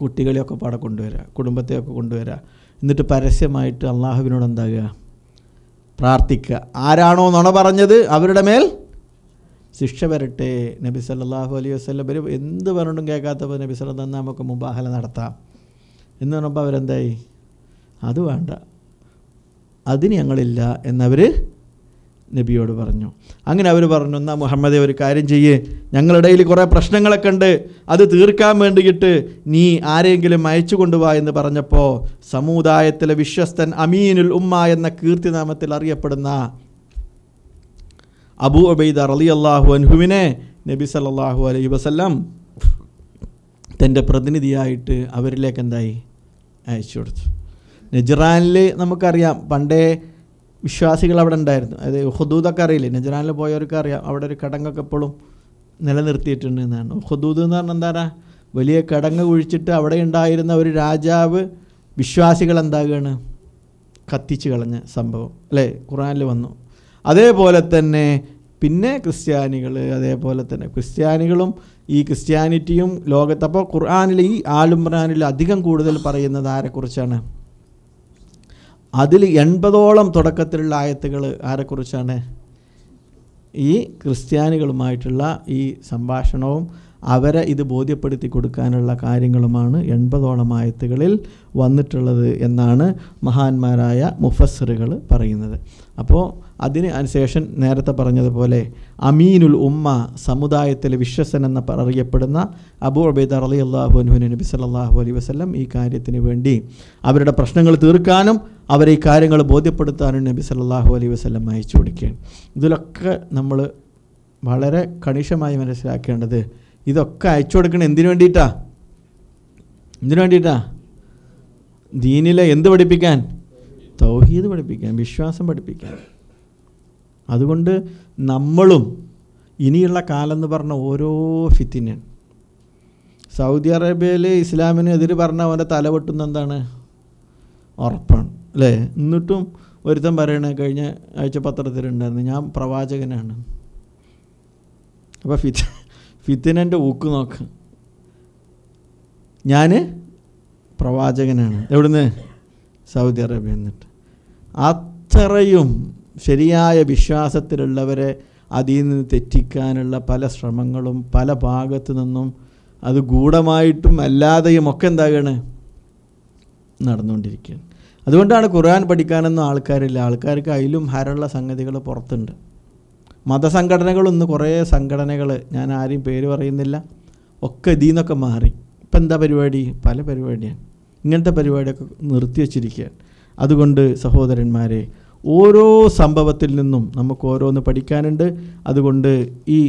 കുട്ടികളെയൊക്കെ പാടെ കൊണ്ടുവരിക, കുടുംബത്തെയൊക്കെ കൊണ്ടുവരിക. എന്നിട്ട് പരസ്യമായിട്ട് അള്ളാഹുവിനോട് എന്താകുക, പ്രാർത്ഥിക്കുക. ആരാണോ നുണ പറഞ്ഞത് അവരുടെ മേൽ ശിക്ഷ വരട്ടെ. നബി സല്ലല്ലാഹു അലൈഹി വസല്ലം എന്ത് പറഞ്ഞിട്ടും കേൾക്കാത്തപ്പോൾ നബി സല്ലല്ലാഹു അലൈഹി വസല്ലം നമുക്ക് മുബാഹല നടത്താം എന്ന് പറഞ്ഞപ്പോൾ അവരെന്തായി, അത് വേണ്ട, അതിന് ഞങ്ങളില്ല എന്നവർ നബിയോട് പറഞ്ഞു. അങ്ങനെ അവർ പറഞ്ഞു, എന്നാൽ മുഹമ്മദേ ഒരു കാര്യം ചെയ്യേ, ഞങ്ങളുടെ ഇടയിൽ കുറേ പ്രശ്നങ്ങളൊക്കെ ഉണ്ട്, അത് തീർക്കാൻ വേണ്ടിയിട്ട് നീ ആരെങ്കിലും അയച്ചു കൊണ്ടുപോവാ എന്ന് പറഞ്ഞപ്പോൾ സമുദായത്തിലെ വിശ്വസ്തൻ അമീനുൽ ഉമ്മ എന്ന കീർത്തിനാമത്തിൽ അറിയപ്പെടുന്ന അബൂ ഉബൈദ റളിയല്ലാഹു അൻഹുവിനെ നബി സല്ലല്ലാഹു അലൈഹി വസല്ലം തൻ്റെ പ്രതിനിധിയായിട്ട് അവരിലേക്ക് എന്തായി അയച്ചു കൊടുത്തു. നജ്റാനിൽ നമുക്കറിയാം, പണ്ടേ വിശ്വാസികൾ അവിടെ ഉണ്ടായിരുന്നു. അതായത് ഹുദൂദൊക്കെ അറിയില്ലേ, നജ്റാനിൽ പോയവർക്ക് അറിയാം, അവിടെ ഒരു കിടങ്ങൊക്കെ എപ്പോഴും നിലനിർത്തിയിട്ടുണ്ട് എന്നാണ്. ഹുദൂദ് എന്ന് പറഞ്ഞാൽ എന്താണ്? വലിയ കിടങ്ങ് കുഴിച്ചിട്ട് അവിടെ ഉണ്ടായിരുന്ന ഒരു രാജാവ് വിശ്വാസികൾ എന്താകുകയാണ്, കത്തിച്ച് കളഞ്ഞ സംഭവം അല്ലേ, ഖുർആനിൽ വന്നു. അതേപോലെ തന്നെ പിന്നെ ക്രിസ്ത്യാനികൾ, അതേപോലെ തന്നെ ക്രിസ്ത്യാനികളും ഈ ക്രിസ്ത്യാനിറ്റിയും ലോകത്ത്. അപ്പോൾ ഖുർആനിൽ ഈ ആൽ ഇംറാനിൽ അധികം കൂടുതൽ പറയുന്നത് ആരെക്കുറിച്ചാണ്? അതിൽ 80ഓളം തുടക്കത്തിലുള്ള ആയത്തുകൾ ആരെക്കുറിച്ചാണ്? ഈ ക്രിസ്ത്യാനികളുമായിട്ടുള്ള ഈ സംഭാഷണവും അവരെ ഇത് ബോധ്യപ്പെടുത്തി കൊടുക്കാനുള്ള കാര്യങ്ങളുമാണ് 80ഓളം ആയത്തുകളിൽ വന്നിട്ടുള്ളത് എന്നാണ് മഹാന്മാരായ മുഫസ്സിറുകൾ പറയുന്നത്. അപ്പോൾ അതിന് ശേഷം നേരത്തെ പറഞ്ഞതുപോലെ അമീനുൽ ഉമ്മ, സമുദായത്തിലെ വിശ്വസൻ എന്ന് അറിയപ്പെടുന്ന അബൂ ഉബൈദ റളിയല്ലാഹു അൻഹുവിനെ നബി സല്ലല്ലാഹു അലൈഹി വസല്ലം ഈ കാര്യത്തിന് വേണ്ടി അവരുടെ പ്രശ്നങ്ങൾ തീർക്കാനും അവരെ ഈ കാര്യങ്ങൾ ബോധ്യപ്പെടുത്താനും നബി സല്ലല്ലാഹു അലൈഹി വസല്ലം അയച്ചു കൊടുക്കുകയാണ്. ഇതിലൊക്കെ നമ്മൾ വളരെ കണിശമായി മനസ്സിലാക്കേണ്ടത്, ഇതൊക്കെ അയച്ചു കൊടുക്കണം എന്തിനു വേണ്ടിയിട്ടാണ്? എന്തിനു വേണ്ടിയിട്ടാണ്? ദീനിലെ എന്ത് പഠിപ്പിക്കാൻ? തൗഹീദ് പഠിപ്പിക്കാൻ, വിശ്വാസം പഠിപ്പിക്കാൻ. അതുകൊണ്ട് നമ്മളും ഇനിയുള്ള കാലം എന്ന് പറഞ്ഞ ഓരോ ഫിത്തിനാണ്. സൗദി അറേബ്യയിൽ ഇസ്ലാമിന് എതിര് പറഞ്ഞ അവൻ്റെ തലവെട്ടുന്ന എന്താണ്? ഉറപ്പാണ് അല്ലേ? എന്നിട്ടും ഒരുത്തൻ പറയണേ, കഴിഞ്ഞ ആഴ്ച പത്രത്തിലുണ്ടായിരുന്നു, ഞാൻ പ്രവാചകനാണ്. അപ്പോൾ ഫിത്തിനൻ്റെ ഊക്ക് നോക്ക്, ഞാൻ പ്രവാചകനാണ്. എവിടുന്ന്? Saudi Arabia. എന്നിട്ട് അത്രയും ശരിയായ വിശ്വാസത്തിലുള്ളവരെ അതിൽ നിന്ന് തെറ്റിക്കാനുള്ള പല ശ്രമങ്ങളും പല ഭാഗത്തു നിന്നും അത് ഗൂഢമായിട്ടും അല്ലാതെയും ഒക്കെ എന്താകണ് നടന്നുകൊണ്ടിരിക്കുകയാണ്. അതുകൊണ്ടാണ് ഖുർആൻ പഠിക്കാനൊന്നും ആൾക്കാരില്ല. ആൾക്കാർക്ക് അതിലും ഹരമുള്ള സംഗതികൾ പുറത്തുണ്ട്. മതസംഘടനകളൊന്ന് കുറേ സംഘടനകൾ, ഞാൻ ആരെയും പേര് പറയുന്നില്ല, ഒക്കെ ഇതിൽ നിന്നൊക്കെ മാറി. ഇപ്പം എന്താ പരിപാടി? പല പരിപാടിയാണ്. ഇങ്ങനത്തെ പരിപാടിയൊക്കെ നിർത്തിവെച്ചിരിക്കുകയാണ്. അതുകൊണ്ട് സഹോദരന്മാരെ, ഓരോ സംഭവത്തിൽ നിന്നും നമുക്ക് ഓരോന്ന് പഠിക്കാനുണ്ട്. അതുകൊണ്ട് ഈ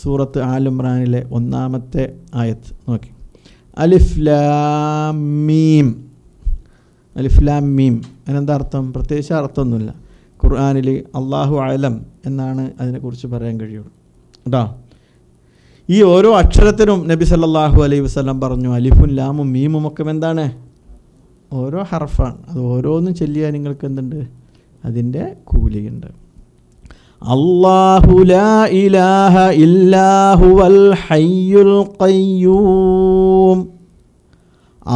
സൂറത്ത് ആൽ ഇംറാനിലെ 1-ാമത്തെ ആയത്ത് നോക്കി. അലിഫ് ലാം മീം. അലിഫ് ലാം മീം അതിനെന്താ അർത്ഥം? പ്രത്യേകിച്ച് അർത്ഥമൊന്നുമില്ല. ഖുർആനിൽ അല്ലാഹു അഅലം എന്നാണ് അതിനെക്കുറിച്ച് പറയാൻ കഴിയുള്ളൂ കേട്ടോ. ഈ ഓരോ അക്ഷരത്തിനും നബി സല്ലല്ലാഹു അലൈഹി വസല്ലം പറഞ്ഞു അലിഫും ലാമും മീമും ഒക്കെ എന്താണ്? ഓരോ ഹർഫാണ്. അത് ഓരോന്നും ചൊല്ലിയാൽ നിങ്ങൾക്ക് എന്തുണ്ട്? അതിൻ്റെ കൂലിയുണ്ട്. അല്ലാഹു ലാ ഇലാഹ ഇല്ലാ ഹുവൽ ഹയ്യുൽ ഖയ്യൂം.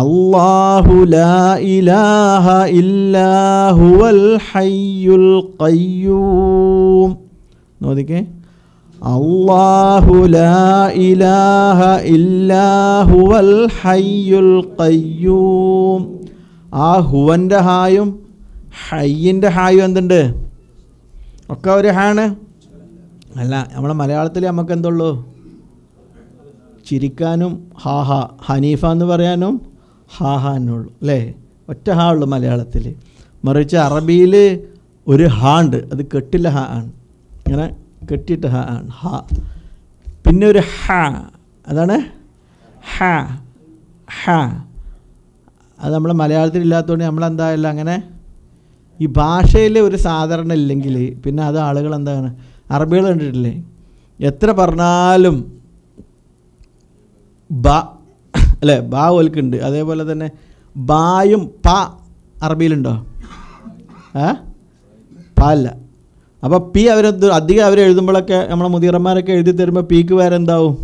അല്ലാഹു ലാ ഇലാഹ ഇല്ലാ ഹുവൽ ഹയ്യുൽ ഖയ്യൂം. നോദിക്കേ, അല്ലാഹു ലാ ഇലാഹ ഇല്ലാ ഹുവൽ ഹയ്യുൽ ഖയ്യൂം. ആ ഹുവൻ്റെ ഹായും ഹയ്യിൻ്റെ ഹായും എന്തുണ്ട്? ഒക്കെ ഒരു ഹാണ് അല്ല. നമ്മളെ മലയാളത്തിൽ നമുക്ക് എന്തുള്ളൂ? ചിരിക്കാനും ഹാ ഹാ, ഹനീഫ എന്ന് പറയാനും ഹാ ഹാ എന്നുള്ളൂ അല്ലേ? ഒറ്റ ഹാ ഉള്ളൂ മലയാളത്തിൽ. മറിച്ച് അറബിയിൽ ഒരു ഹാ ഉണ്ട്, അത് കെട്ടില്ല ഹാ ആണ്, ഇങ്ങനെ കെട്ടിയിട്ട് ഹാ ആണ് ഹാ. പിന്നെ ഒരു ഹാ, അതാണ് ഹാ ഹാ. അത് നമ്മളെ മലയാളത്തിൽ ഇല്ലാത്തതുകൊണ്ട് നമ്മളെന്തായല്ല അങ്ങനെ ഈ ഭാഷയിൽ ഒരു സാധാരണ ഇല്ലെങ്കിൽ പിന്നെ അത് ആളുകൾ എന്താണ് അറബികൾ കണ്ടിട്ടില്ലേ, എത്ര പറഞ്ഞാലും ബ അല്ലേ, ബാ ഓൽക്കുണ്ട്. അതേപോലെ തന്നെ ബായും പ അറബിയിലുണ്ടോ? പ അല്ല. അപ്പോൾ പി അധികം അവർ എഴുതുമ്പോഴൊക്കെ നമ്മളെ മുതിർമാരൊക്കെ എഴുതി തരുമ്പോൾ പിക്ക് വേറെ എന്താവും?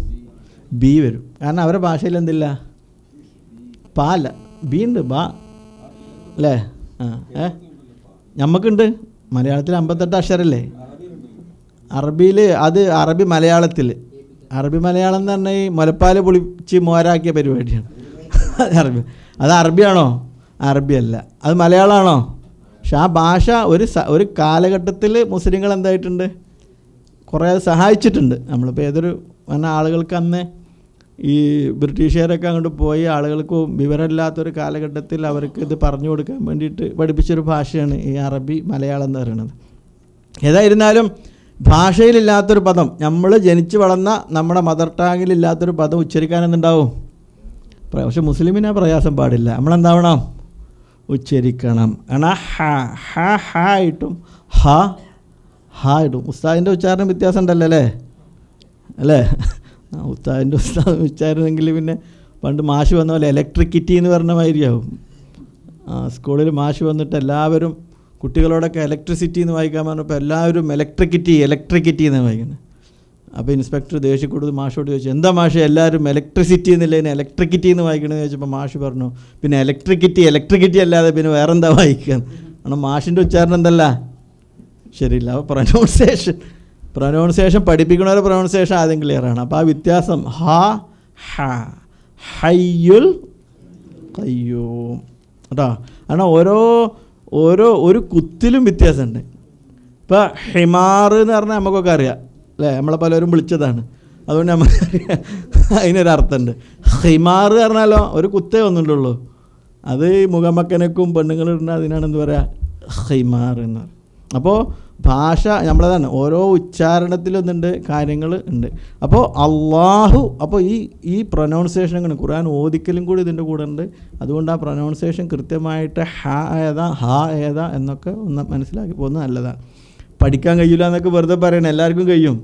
ബി വരും. കാരണം അവരുടെ ഭാഷയിൽ എന്തില്ല? പ അല്ല, ബി ഉണ്ട്, ബാ അല്ലേ? നമുക്കുണ്ട് മലയാളത്തിൽ 58 അക്ഷരല്ലേ? അറബിയിൽ അത് അറബി മലയാളത്തിൽ, അറബി മലയാളം എന്ന് പറഞ്ഞാൽ ഈ മുലപ്പാൽ പൊളിച്ച് മോരാക്കിയ പരിപാടിയാണ്. അറബി അത് അറബിയാണോ? അറബിയല്ല. അത് മലയാളമാണോ? പക്ഷെ ആ ഭാഷ ഒരു കാലഘട്ടത്തിൽ മുസ്ലിങ്ങൾ എന്തായിട്ടുണ്ട്, കുറേ സഹായിച്ചിട്ടുണ്ട്. നമ്മളിപ്പോൾ ഏതൊരു ആളുകൾക്ക് അന്ന് ഈ ബ്രിട്ടീഷുകാരൊക്കെ അങ്ങോട്ട് പോയി ആളുകൾക്ക് വിവരമില്ലാത്തൊരു കാലഘട്ടത്തിൽ അവർക്ക് ഇത് പറഞ്ഞു കൊടുക്കാൻ വേണ്ടിയിട്ട് പഠിപ്പിച്ചൊരു ഭാഷയാണ് ഈ അറബി മലയാളം എന്ന് പറയുന്നത്. ഏതായിരുന്നാലും ഭാഷയിലില്ലാത്തൊരു പദം, നമ്മൾ ജനിച്ചു വളർന്ന നമ്മുടെ മദർ ടാങ്ങിലില്ലാത്തൊരു പദം ഉച്ചരിക്കാൻ എന്തുണ്ടാവും? പക്ഷെ മുസ്ലിമിന് പ്രയാസം പാടില്ല. നമ്മളെന്താവണം? ഉച്ചരിക്കണം. കാരണം ഹ ഹ ഹ ആയിട്ടും ഹ ഹ ഇടും. ഉസ്താദിൻ്റെ ഉച്ചാരണം വ്യത്യാസം ഉണ്ടല്ലോ അല്ലേ? അല്ലേ? ഉസ്താദിൻ്റെ ഉച്ചാരണമെങ്കിൽ പിന്നെ പണ്ട് മാഷ് വന്ന പോലെ ഇലക്ട്രിക്കിറ്റി എന്ന് പറഞ്ഞ മാതിരിയാവും. സ്കൂളിൽ മാഷ് വന്നിട്ട് എല്ലാവരും കുട്ടികളോടൊക്കെ ഇലക്ട്രിസിറ്റി എന്ന് വായിക്കാൻ പറഞ്ഞപ്പോൾ എല്ലാവരും ഇലക്ട്രിക്കിറ്റി എന്ന് വായിക്കുന്നത്. അപ്പോൾ ഇൻസ്പെക്ടർ ദേഷ്യക്കൂടുതൽ മാഷോട് ചോദിച്ചു, എന്താ മാഷ് എല്ലാവരും ഇലക്ട്രിസിറ്റി എന്നില്ല ഇലക്ട്രിക്കിറ്റി എന്ന് വായിക്കണമെന്ന് ചോദിച്ചപ്പോൾ മാഷ് പറഞ്ഞു, പിന്നെ ഇലക്ട്രിക്കിറ്റി അല്ലാതെ പിന്നെ വേറെന്താ വായിക്കുക? കാരണം മാഷിൻ്റെ ഉച്ചാരണം എന്തല്ല ശരിയില്ല. അപ്പോൾ പ്രൊനൗൺസിയേഷൻ പഠിപ്പിക്കണവരെ പ്രൊനൗൺസിയേഷൻ ആദ്യം ക്ലിയറാണ്. അപ്പോൾ ആ വ്യത്യാസം ഹയ്യുൽ ഖയ്യൂം കേട്ടോ. കാരണം ഒരു കുത്തിലും വ്യത്യാസമുണ്ട്. ഇപ്പോൾ ഹിമാർ എന്ന് പറഞ്ഞാൽ നമുക്കൊക്കെ അറിയാം അല്ലേ, നമ്മളെ പലരും വിളിച്ചതാണ്, അതുകൊണ്ട് നമുക്കറിയാം അതിനൊരർത്ഥമുണ്ട്. ഹിമാർ പറഞ്ഞാലോ ഒരു കുത്തേ ഒന്നുള്ളൂ, അത് മുഖമക്കനക്കും പെണ്ണുങ്ങളിടുന്ന അതിനാണ് എന്ത് പറയുക ഹിമാർ എന്ന് പറയും. അപ്പോൾ ഭാഷ നമ്മളതാണ്, ഓരോ ഉച്ചാരണത്തിലൊന്നുണ്ട് കാര്യങ്ങൾ ഉണ്ട്. അപ്പോൾ അള്ളാഹു, അപ്പോൾ ഈ പ്രൊനൗൺസിയേഷൻ ഖുർആൻ ഓദിക്കലും കൂടി ഇതിൻ്റെ കൂടെ ഉണ്ട്. അതുകൊണ്ട് ആ പ്രൊനൗൺസിയേഷൻ കൃത്യമായിട്ട് ഹ ഏതാ എന്നൊക്കെ ഒന്ന് മനസ്സിലാക്കി പോകുന്നത് നല്ലതാണ്. പഠിക്കാൻ കഴിയില്ല എന്നൊക്കെ വെറുതെ പറയണം, എല്ലാവർക്കും കഴിയും.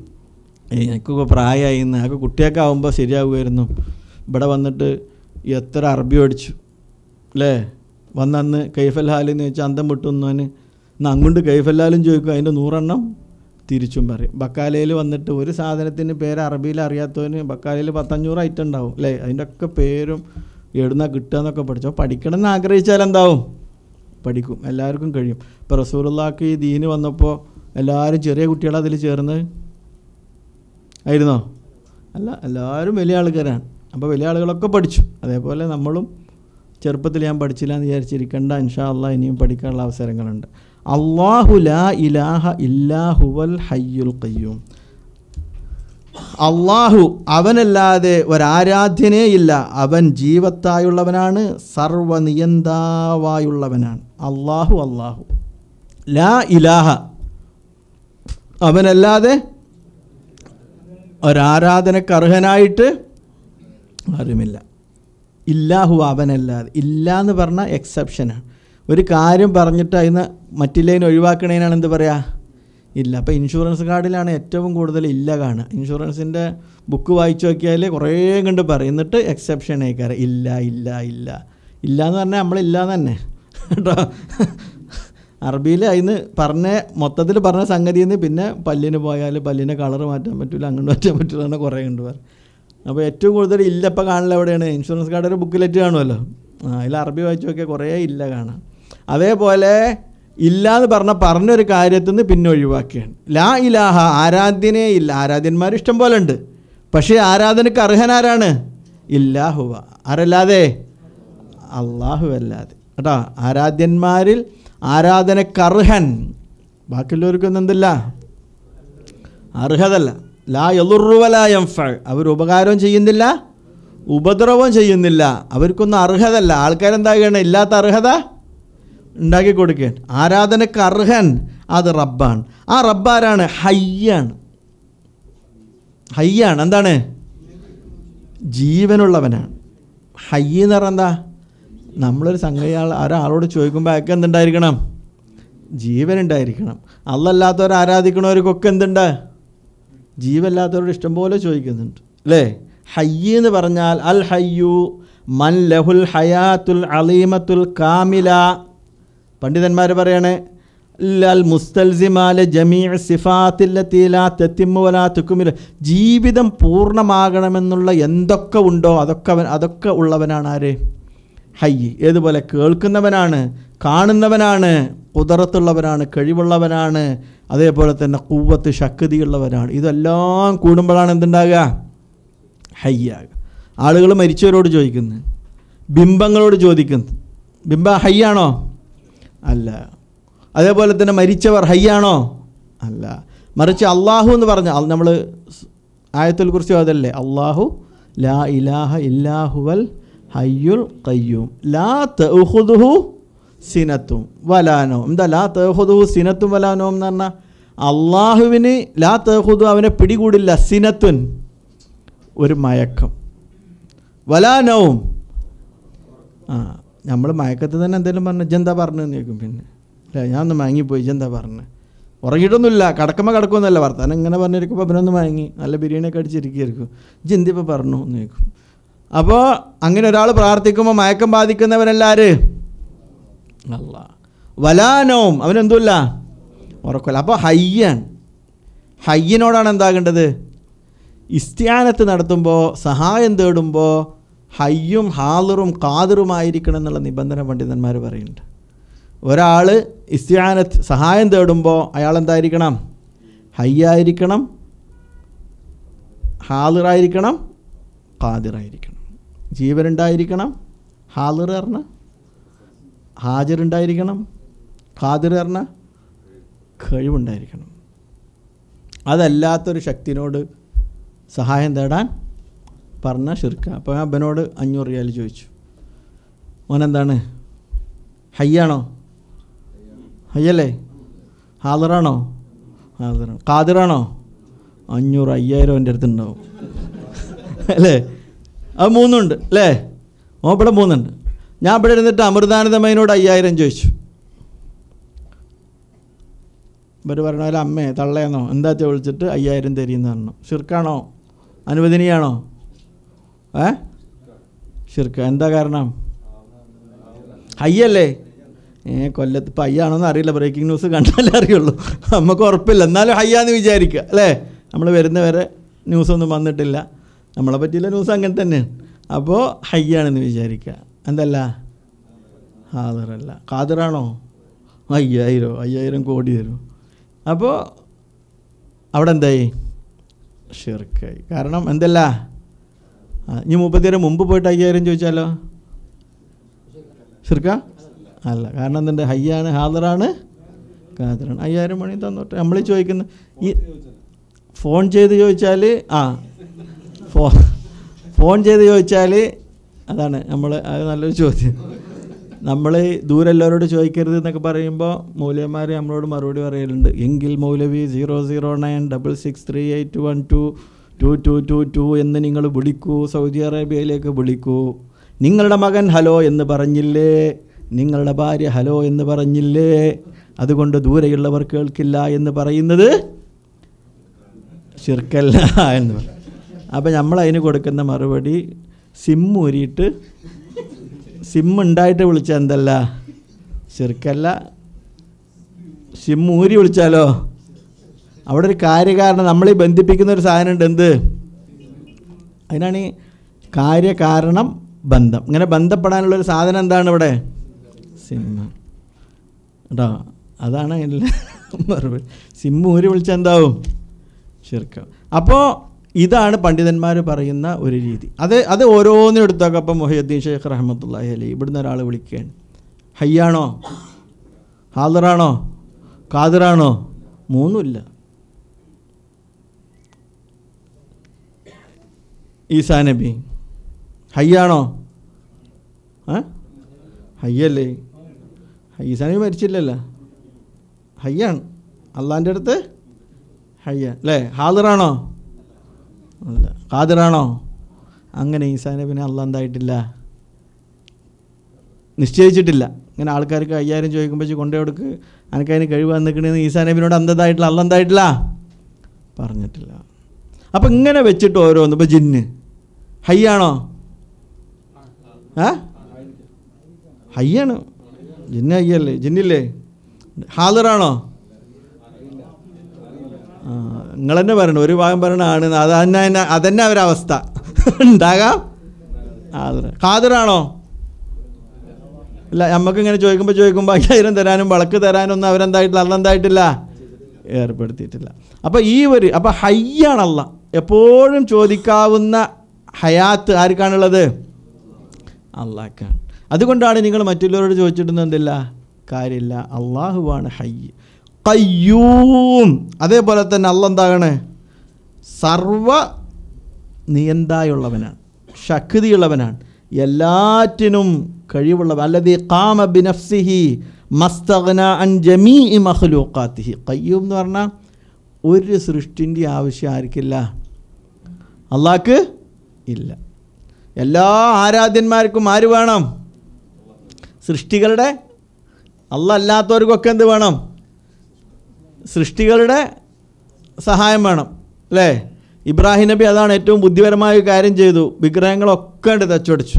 എനിക്കൊക്കെ പ്രായമായി എന്ന് അതൊക്കെ കുട്ടിയൊക്കെ ആകുമ്പോൾ ശരിയാകുമായിരുന്നു. ഇവിടെ വന്നിട്ട് എത്ര അറബി പഠിച്ചു അല്ലേ, വന്നന്ന് കൈഫൽ ഹാലെന്ന് ചോദിച്ചാൽ അന്തം വിട്ടുന്നവന് എന്നാൽ അങ്ങോട്ട് കൈഫല്ലാലും ചോദിക്കും, അതിൻ്റെ 100 എണ്ണം തിരിച്ചും പറയും. ബക്കാലയിൽ വന്നിട്ട് ഒരു സാധനത്തിന് പേര് അറബിയിൽ അറിയാത്തവന് ബക്കാലയിൽ 1500 ഐറ്റം ഉണ്ടാവും അല്ലേ, അതിൻ്റെ ഒക്കെ പേരും എവിടുന്നാ കിട്ടുക എന്നൊക്കെ പഠിച്ചോ. പഠിക്കണം എന്ന് ആഗ്രഹിച്ചാൽ എന്താവും, പഠിക്കും, എല്ലാവർക്കും കഴിയും. ഇപ്പോൾ റസൂലുള്ളാഹിക്ക് ഈ ദീന് വന്നപ്പോൾ എല്ലാവരും ചെറിയ കുട്ടികളെ അതിൽ ചേർന്ന് ആയിരുന്നോ? അല്ല, എല്ലാവരും വലിയ ആൾക്കാരാണ്. അപ്പോൾ വലിയ ആളുകളൊക്കെ പഠിച്ചു. അതേപോലെ നമ്മളും ചെറുപ്പത്തിൽ ഞാൻ പഠിച്ചില്ല എന്ന് വിചാരിച്ചിരിക്കേണ്ട, ഇൻഷാ അല്ലാഹ് ഇനിയും പഠിക്കാനുള്ള അവസരങ്ങളുണ്ട്. അല്ലാഹു ലാ ഇലാഹ ഇല്ലാ ഹുവൽ ഹയ്യുൽ ഖയ്യൂം. അള്ളാഹു അവനല്ലാതെ ഒരാരാധ്യനേ ഇല്ല, അവൻ ജീവത്തായുള്ളവനാണ്, സർവനിയന്താവായുള്ളവനാണ്. അള്ളാഹു ലാ ഇലാഹ അവനല്ലാതെ ഒരാരാധനക്ക് അർഹനായിട്ട് ആരുമില്ല. ഇല്ലാഹു അവനല്ലാതെ, ഇല്ല എന്ന് പറഞ്ഞാൽ എക്സെപ്ഷനാണ്. ഒരു കാര്യം പറഞ്ഞിട്ട് അതിന് മറ്റില്ലേന് ഒഴിവാക്കണേനാണ് എന്ത് പറയുക ഇല്ല. അപ്പോൾ ഇൻഷുറൻസ് കാർഡിലാണ് ഏറ്റവും കൂടുതൽ ഇല്ല കാണുക. ഇൻഷുറൻസിൻ്റെ ബുക്ക് വായിച്ചു നോക്കിയാൽ കുറേ കണ്ട് പറയും, എന്നിട്ട് എക്സെപ്ഷൻ ആയിക്കാറ് ഇല്ല ഇല്ല ഇല്ല ഇല്ല എന്ന് പറഞ്ഞാൽ നമ്മളില്ല എന്ന് തന്നെ കേട്ടോ. അറബിയിൽ അതിന് മൊത്തത്തിൽ പറഞ്ഞ സംഗതിയിൽ നിന്ന് പിന്നെ പല്ലിന് പോയാൽ പല്ലിൻ്റെ കളറ് മാറ്റാൻ പറ്റില്ല, അങ്ങോട്ട് മാറ്റാൻ പറ്റില്ല എന്ന് കുറേ കണ്ട് പറയും. അപ്പോൾ ഏറ്റവും കൂടുതൽ ഇല്ല ഇപ്പോൾ കാണില്ല എവിടെയാണ്, ഇൻഷുറൻസ് കാർഡിൻ്റെ ബുക്കിലെറ്റ് കാണുമല്ലോ, അതിൽ അറബി വായിച്ചു നോക്കിയാൽ കുറേ ഇല്ല കാണാം. അതേപോലെ ഇല്ല എന്ന് പറഞ്ഞൊരു കാര്യത്തിൽ നിന്ന് പിന്നെ ഒഴിവാക്കുകയാണ്. ലാ ഇലാഹ ആരാധ്യനേ ഇല്ല. ആരാധ്യന്മാർ ഇഷ്ടം പോലെ ഉണ്ട്, പക്ഷേ ആരാധനക്ക് അർഹനാരാണ്? ഇല്ലാഹുവ, ആരല്ലാതെ? അള്ളാഹു അല്ലാതെ കേട്ടോ. ആരാധ്യന്മാരിൽ ആരാധനക്കർഹൻ, ബാക്കിയുള്ളവർക്കൊന്നും എന്തില്ല അർഹതല്ല. ലാ യളുറു വലാ യൻഫഅ, അവർ ഉപകാരവും ചെയ്യുന്നില്ല ഉപദ്രവവും ചെയ്യുന്നില്ല, അവർക്കൊന്നും അർഹതല്ല. ആൾക്കാരെന്താകണം, ഇല്ലാത്ത അർഹത ഉണ്ടാക്കി കൊടുക്കുകയാണ്. ആരാധനക്ക് അർഹൻ അത് റബ്ബാണ്. ആ റബ്ബാരാണ്? ഹയ്യാണ്. എന്താണ്? ജീവനുള്ളവനാണ്. ഹയ്യ് എന്ന് പറഞ്ഞാൽ എന്താ? നമ്മളൊരു സംഗതി ഒരാളോട് ചോദിക്കുമ്പോൾ അയാൾക്ക് എന്തുണ്ടായിരിക്കണം? ജീവനുണ്ടായിരിക്കണം. അല്ലാത്തവരെ ആരാധിക്കണവർക്കൊക്കെ എന്തുണ്ട്? ജീവല്ലാത്തവരോട് ഇഷ്ടംപോലെ ചോദിക്കുന്നുണ്ട് അല്ലേ. ഹയ്യ് എന്ന് പറഞ്ഞാൽ അൽ ഹയ്യു മൻ ലഹുൽ ഹയാത്തുൽ അലീമത്തുൽ കാമില. പണ്ഡിതന്മാർ പറയണേ അൽ മുസ്തൽസിമാല ജമീഅ സിഫാത്തില്ലത്തി ലാ തത്തിമ്മു വലാ തുക്മിൽ. ജീവിതം പൂർണ്ണമാകണമെന്നുള്ള എന്തൊക്കെ ഉണ്ടോ അതൊക്കെ ഉള്ളവനാണ് ആര്? ഹയ്യ്. ഏതുപോലെ? കേൾക്കുന്നവനാണ്, കാണുന്നവനാണ്, ഖുദറത്തുള്ളവനാണ്, കഴിവുള്ളവനാണ്, അതേപോലെ തന്നെ ഖുവ്വത്ത് ശക്തിയുള്ളവനാണ്. ഇതെല്ലാം കൂടുമ്പോഴാണ് എന്തുണ്ടാകുക? ഹയ്യാകുക. ആളുകൾ മരിച്ചവരോട് ചോദിക്കുന്നു, ബിംബങ്ങളോട് ചോദിക്കുന്നു, ബിംബ ഹയ്യാണോ? അല്ല. അതേപോലെ തന്നെ മരിച്ചവർ ഹയ്യാണോ? അല്ല. മറിച്ച് അള്ളാഹു എന്ന് പറഞ്ഞാൽ നമ്മൾ ആയത്തുൽ കുർസി അതല്ലേ, അള്ളാഹു ലാ ഇലാഹ ഇല്ലാഹുവൽ ഹയ്യുൽ ഖയ്യൂം ലാ തഅഖുദുഹു സിനത്തും വലാനോം. എന്താ ലാ തഅഖുദുഹു സിനത്തും വലാനോം എന്ന് പറഞ്ഞാൽ അള്ളാഹുവിന് ലാ തഅഖുദു അവനെ പിടികൂടില്ല, സിനത്തുൻ ഒരു മയക്കം, വലാനോം നമ്മൾ മയക്കത്തിൽ തന്നെ എന്തെങ്കിലും പറഞ്ഞു ഇജെന്താ പറഞ്ഞെന്ന് ചോദിക്കും. പിന്നെ അല്ലേ ഞാനൊന്ന് മയങ്ങിപ്പോയി, ഇജെന്താ പറഞ്ഞത്? ഉറങ്ങിയിട്ടൊന്നുമില്ല, കിടക്കുമ്പോൾ കിടക്കുമെന്നല്ല, വർത്താനം ഇങ്ങനെ പറഞ്ഞിരിക്കുമ്പോൾ അവനൊന്ന് മയങ്ങി നല്ല ബിരിയാണിയൊക്കെ അടിച്ചിരിക്കുകയായിരിക്കും, ഇജെന്തിപ്പോൾ പറഞ്ഞു എന്ന് ചോദിക്കും. അപ്പോൾ അങ്ങനെ ഒരാൾ പ്രാർത്ഥിക്കുമ്പോൾ മയക്കം ബാധിക്കുന്നവനല്ലാര്? അല്ലാ. വലാനോം അവനെന്തുമില്ല, ഉറക്കമില്ല. അപ്പോൾ ഹയ്യാണ്. ഹയ്യനോടാണ് എന്താകേണ്ടത്? ഇസ്തിആനത്ത് നടത്തുമ്പോൾ, സഹായം തേടുമ്പോൾ ഹയ്യും ഹാളിറും ഖാദിറുമായിരിക്കണം എന്നുള്ള നിബന്ധന പണ്ഡിതന്മാർ പറയുന്നുണ്ട്. ഒരാൾ ഇസ്തിആനത്ത് സഹായം തേടുമ്പോൾ അയാൾ എന്തായിരിക്കണം? ഹയ്യായിരിക്കണം, ഹാളിറായിരിക്കണം, ഖാദിറായിരിക്കണം. ജീവനുണ്ടായിരിക്കണം, ഹാളിർ പറഞ്ഞ ഹാജറുണ്ടായിരിക്കണം, ഖാദിർ പറഞ്ഞ കഴിവുണ്ടായിരിക്കണം. അതല്ലാത്തൊരു ശക്തിനോട് സഹായം തേടാൻ പറഞ്ഞ ഷിർക്ക. അപ്പോൾ ഞാൻ അപ്പനോട് 500 റിയാൽ ചോദിച്ചു, മോനെന്താണ്, ഹയ്യാണോ? ഹയ്യല്ലേ? ഹാദിറാണോ? ഹാദിറാണ്. ഖാദിറാണോ? 500 5000 എൻ്റെ അടുത്ത് ഉണ്ടാവും അല്ലേ? അത് 3 ഉണ്ട് അല്ലേ? ഇവിടെ 3 ഉണ്ട്. ഞാൻ ഇവിടെ ഇരുന്നിട്ട് അമൃതാനന്ദമയനോട് 5000 ചോദിച്ചു. ഇവർ പറഞ്ഞ പോലെ അമ്മേ തള്ളയെന്നോ എന്താ വിളിച്ചിട്ട് 5000 തരീന്ന് പറഞ്ഞു. ഷിർക്കാണോ? അനുവദനീയാണോ? ഷിർക്ക്. എന്താ കാരണം? ഹയ്യല്ലേ? കൊല്ലത്ത് ഇപ്പം ഹയ്യാണോന്ന് അറിയില്ല, ബ്രേക്കിംഗ് ന്യൂസ് കണ്ടാലേ അറിയുള്ളൂ, നമുക്ക് ഉറപ്പില്ല. എന്നാലും ഹയ്യാന്ന് വിചാരിക്കുക അല്ലേ? നമ്മൾ വരുന്നവരെ ന്യൂസൊന്നും വന്നിട്ടില്ല, നമ്മളെ പറ്റിയുള്ള ന്യൂസ് അങ്ങനെ തന്നെയാണ്. അപ്പോൾ ഹയ്യാണെന്ന് വിചാരിക്കുക. എന്തല്ല? ഹാദിറല്ല. ഖാദിറാണോ? 5000 കോടി തരും. അപ്പോൾ അവിടെ എന്തായി? ഷിർക്കായി. കാരണം എന്തല്ല? ഇനി 30 മുമ്പ് പോയിട്ട് 5000 ചോദിച്ചാലോ? ഷിർക്ക അല്ല. കാരണം എന്തുണ്ട്? ഹയ്യാണ്, ഹാദിറാണ്, ഖാദിറാണ്. 5000 മണി തന്നോട്ടെ. നമ്മൾ ചോദിക്കുന്ന ഈ ഫോൺ ചെയ്ത് ചോദിച്ചാൽ ഫോൺ ചെയ്ത് ചോദിച്ചാൽ അതാണ് അത് നല്ലൊരു ചോദ്യം. നമ്മൾ ദൂരെല്ലാവരോട് ചോദിക്കരുത് എന്നൊക്കെ പറയുമ്പോൾ മൗലവിമാർ നമ്മളോട് മറുപടി പറയലുണ്ട്. എങ്കിൽ മൗലവി 0096638122222 എന്ന് നിങ്ങൾ വിളിക്കൂ, സൗദി അറേബ്യയിലേക്ക് വിളിക്കൂ. നിങ്ങളുടെ മകൻ ഹലോ എന്ന് പറഞ്ഞില്ലേ, നിങ്ങളുടെ ഭാര്യ ഹലോ എന്ന് പറഞ്ഞില്ലേ, അതുകൊണ്ട് ദൂരെയുള്ളവർ കേൾക്കില്ല എന്ന് പറയുന്നത് ശിർക്കല്ല എന്ന് പറയും. അപ്പം നമ്മളതിന് കൊടുക്കുന്ന മറുപടി സിമ്മൂരിയിട്ട് ഉണ്ടായിട്ട് വിളിച്ചാൽ എന്തല്ല? ശിർക്കല്ല. സിമ്മൂരി വിളിച്ചാലോ? അവിടെ ഒരു കാര്യകാരണം നമ്മളീ ബന്ധിപ്പിക്കുന്ന ഒരു സാധനമുണ്ട്. എന്ത്? അതിനാണ് ഈ കാര്യകാരണം ബന്ധം. ഇങ്ങനെ ബന്ധപ്പെടാനുള്ളൊരു സാധനം എന്താണ് ഇവിടെ? സിമ്മ കേട്ടോ. അതാണ് അതിൻ്റെ മറുപടി. സിമ്മൂരി വിളിച്ചാൽ എന്താവും? ശിർക്ക്. അപ്പോൾ ഇതാണ് പണ്ഡിതന്മാർ പറയുന്ന ഒരു രീതി. അത് ഓരോന്നിനും എടുത്തൊക്കെ. അപ്പം മുഹയ്യദ്ദീൻ ഷെയ്ഖ് റഹ്മത്തുള്ളാഹി അലൈഹി ഇവിടുന്ന് ഒരാൾ വിളിക്കുകയാണ്, ഹയ്യാണോ, ഹാദിറാണോ, ഖാദിറാണോ? 3 ഇല്ല. ഈസാ നബി ഹയ്യാണോ? ഹയ്യല്ലേ? ഈസാ നബി മരിച്ചില്ലല്ലോ, ഹയ്യാണ്. അള്ളാൻ്റെ അടുത്ത് ഹയ്യ അല്ലേ? ഹാദിറാണോ? അല്ല. ഖാദിറാണോ? അങ്ങനെ ഈസാ നബിനെ അള്ളാഹ് എന്തായിട്ടില്ല, നിശ്ചയിച്ചിട്ടില്ല. ഇങ്ങനെ ആൾക്കാർക്ക് 5000 ചോദിക്കുമ്പോൾ കൊണ്ടേ കൊടുക്ക്, എനിക്കതിന് കഴിവ് വന്നിക്കണെന്ന് ഈസാ നബിനോട് അന്തതായിട്ടില്ല, അള്ളാഹ് എന്തായിട്ടില്ല പറഞ്ഞിട്ടില്ല. അപ്പം ഇങ്ങനെ വെച്ചിട്ട് ഓരോന്ന്. ഇപ്പം ജിന്ന് ഹയ്യാണോ? ഹയ്യാണ്. ജിന്ന് ഹയ്യല്ലേ? ജിന്നില്ലേ? ഹാദിറാണോ? നിങ്ങളെന്നെ പറയണം, ഒരു ഭാഗം പറയണ ആണ്, അതന്നെ അവരവസ്ഥ ഉണ്ടാകാം. ഖാദിറാണോ? ഇല്ല. നമുക്കിങ്ങനെ ചോദിക്കുമ്പോൾ 5000 തരാനും വളക്ക് തരാനും ഒന്നും അവരെന്തായിട്ടില്ല, അല്ലെന്തായിട്ടില്ല ഏർപ്പെടുത്തിയിട്ടില്ല. അപ്പോൾ അപ്പോൾ ഹയ്യാണല്ല. എപ്പോഴും ചോദിക്കാവുന്ന ഹയാത്ത് ആർക്കാണുള്ളത്? അള്ളാഹ്ക്കാണ്. അതുകൊണ്ടാണ് നിങ്ങൾ മറ്റുള്ളവരോട് ചോദിച്ചിട്ടൊന്നും എന്തില്ല, കാര്യമില്ല. അള്ളാഹുവാണ് ഹയ്യ് ഖയ്യൂം. അതേപോലെ തന്നെ അള്ളാഹ് എന്താണ്? സർവ നിയന്തായുള്ളവനാണ്, ശക്തിയുള്ളവനാണ്, എല്ലാറ്റിനും കഴിവുള്ളവൻ. അല്ലദീ ഖാമ ബിനഫ്സിഹി മസ്തഗ്ന അൻ ജമീഇ മഖ്ലൂഖാതിഹി. ഖയ്യൂം എന്ന് പറഞ്ഞാൽ ഒരു സൃഷ്ടിൻ്റെ ആവശ്യം ആർക്കില്ല? അള്ളാഹ്ക്ക് ഇല്ല. എല്ലാ ആരാധ്യന്മാർക്കും ആര് വേണം? സൃഷ്ടികളുടെ അള്ളാഹ് അല്ലാത്തവർക്കൊക്കെ എന്ത് വേണം? സൃഷ്ടികളുടെ സഹായം വേണം അല്ലേ? ഇബ്രാഹിം നബി അതാണ് ഏറ്റവും ബുദ്ധിപരമായ കാര്യം ചെയ്തു. വിഗ്രഹങ്ങളൊക്കെ ഉണ്ട് തച്ചുടച്ചു.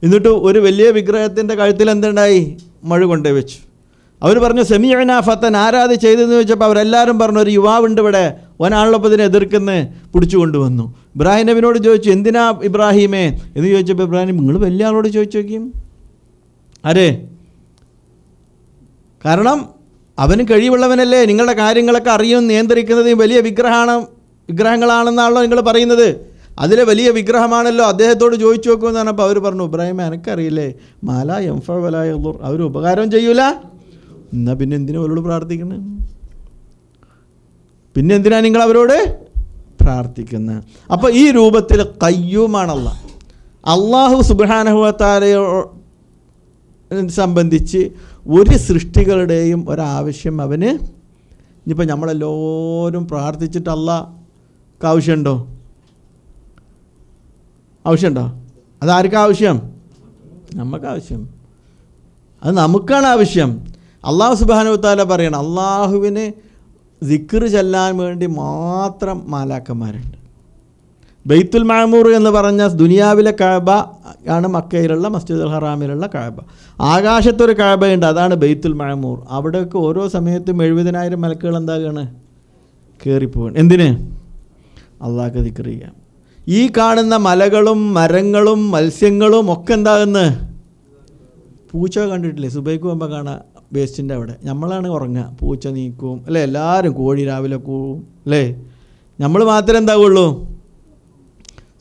എന്നിട്ട് ഒരു വലിയ വിഗ്രഹത്തിൻ്റെ കഴുത്തിൽ എന്തുണ്ടായി? മഴ കൊണ്ടുപോയി വെച്ചു. അവർ പറഞ്ഞു സെമിഅനാ ഫത്തൻ, ആരാധി ചെയ്തെന്ന് ചോദിച്ചപ്പോൾ അവരെല്ലാവരും പറഞ്ഞു ഒരു യുവാവുണ്ട് ഇവിടെ, ഒനാളുള്ളപ്പോൾ ഇതിനെ എതിർക്കുന്ന പിടിച്ചു കൊണ്ടുവന്നു. ഇബ്രാഹിം നബിനോട് ചോദിച്ചു എന്തിനാ ഇബ്രാഹിമേ എന്ന് ചോദിച്ചപ്പോൾ ഇബ്രാഹിം നിങ്ങൾ വലിയ ആളോട് ചോദിച്ചു നോക്കിയും. ആരെ? കാരണം അവന് കഴിവുള്ളവനല്ലേ. നിങ്ങളുടെ കാര്യങ്ങളൊക്കെ അറിയും നിയന്ത്രിക്കുന്നത് വലിയ വിഗ്രഹങ്ങളാണെന്നാണല്ലോ നിങ്ങൾ പറയുന്നത്. അതിലെ വലിയ വിഗ്രഹമാണല്ലോ. അദ്ദേഹത്തോട് ചോദിച്ചു നോക്കുമെന്ന് പറഞ്ഞപ്പോൾ അവർ പറഞ്ഞു, ഇബ്രാഹിം എനിക്കറിയില്ലേ, മാല എംഫ വലായ അവർ ഉപകാരം ചെയ്യൂല. എന്നാൽ പിന്നെ എന്തിനാ അവരോട് പ്രാർത്ഥിക്കുന്നത്? പിന്നെ എന്തിനാ നിങ്ങൾ അവരോട് പ്രാർത്ഥിക്കുന്നത്? അപ്പോൾ ഈ രൂപത്തിൽ ഖയ്യൂമാണല്ല. അള്ളാഹു സുബ്ഹാനഹു വ തആലയെ സംബന്ധിച്ച് ഒരു സൃഷ്ടികളുടെയും ഒരാവശ്യം അവന്, ഇനിയിപ്പോൾ നമ്മളെല്ലാവരും പ്രാർത്ഥിച്ചിട്ട് അള്ളാഹ്ക്ക് ആവശ്യമുണ്ടോ? ആവശ്യമുണ്ടോ? അതാർക്കാ ആവശ്യം? നമുക്കാവശ്യം. അത് നമുക്കാണ് ആവശ്യം. അള്ളാഹു സുബ്ഹാനഹു വ തആല പറയണം, അള്ളാഹുവിന് ദിക്ർ ചെല്ലാൻ വേണ്ടി മാത്രം മാലാക്കന്മാരുണ്ട്. ബൈത്തുൽ മഅമൂർ എന്ന് പറഞ്ഞ ദുനിയാവിലെ കഅബ ആണ് മക്കയിലുള്ള മസ്ജിദുൽ ഹറാമിലുള്ള കഅബ. ആകാശത്തൊരു കഅബയുണ്ട്, അതാണ് ബൈത്തുൽ മഅമൂർ. അവിടെയൊക്കെ ഓരോ സമയത്തും 70,000 മലക്കുകൾ എന്താകാണ്? കയറിപ്പോവാണ്. എന്തിന്? അള്ളാഹ്ക്ക് ദിക്ർ ചെയ്യാം. ഈ കാണുന്ന മലകളും മരങ്ങളും മത്സ്യങ്ങളും ഒക്കെ എന്താകുന്നത്? പൂച്ച കണ്ടിട്ടില്ലേ? സുബൈക്ക് പോകുമ്പോൾ കാണാം വേസ്റ്റിൻ്റെ അവിടെ. നമ്മളാണ് ഉറങ്ങുക, പൂച്ച നീക്കും അല്ലേ? എല്ലാവരും, കോഴി രാവിലെ കൂവും അല്ലേ? നമ്മൾ മാത്രമേ എന്താവുള്ളൂ?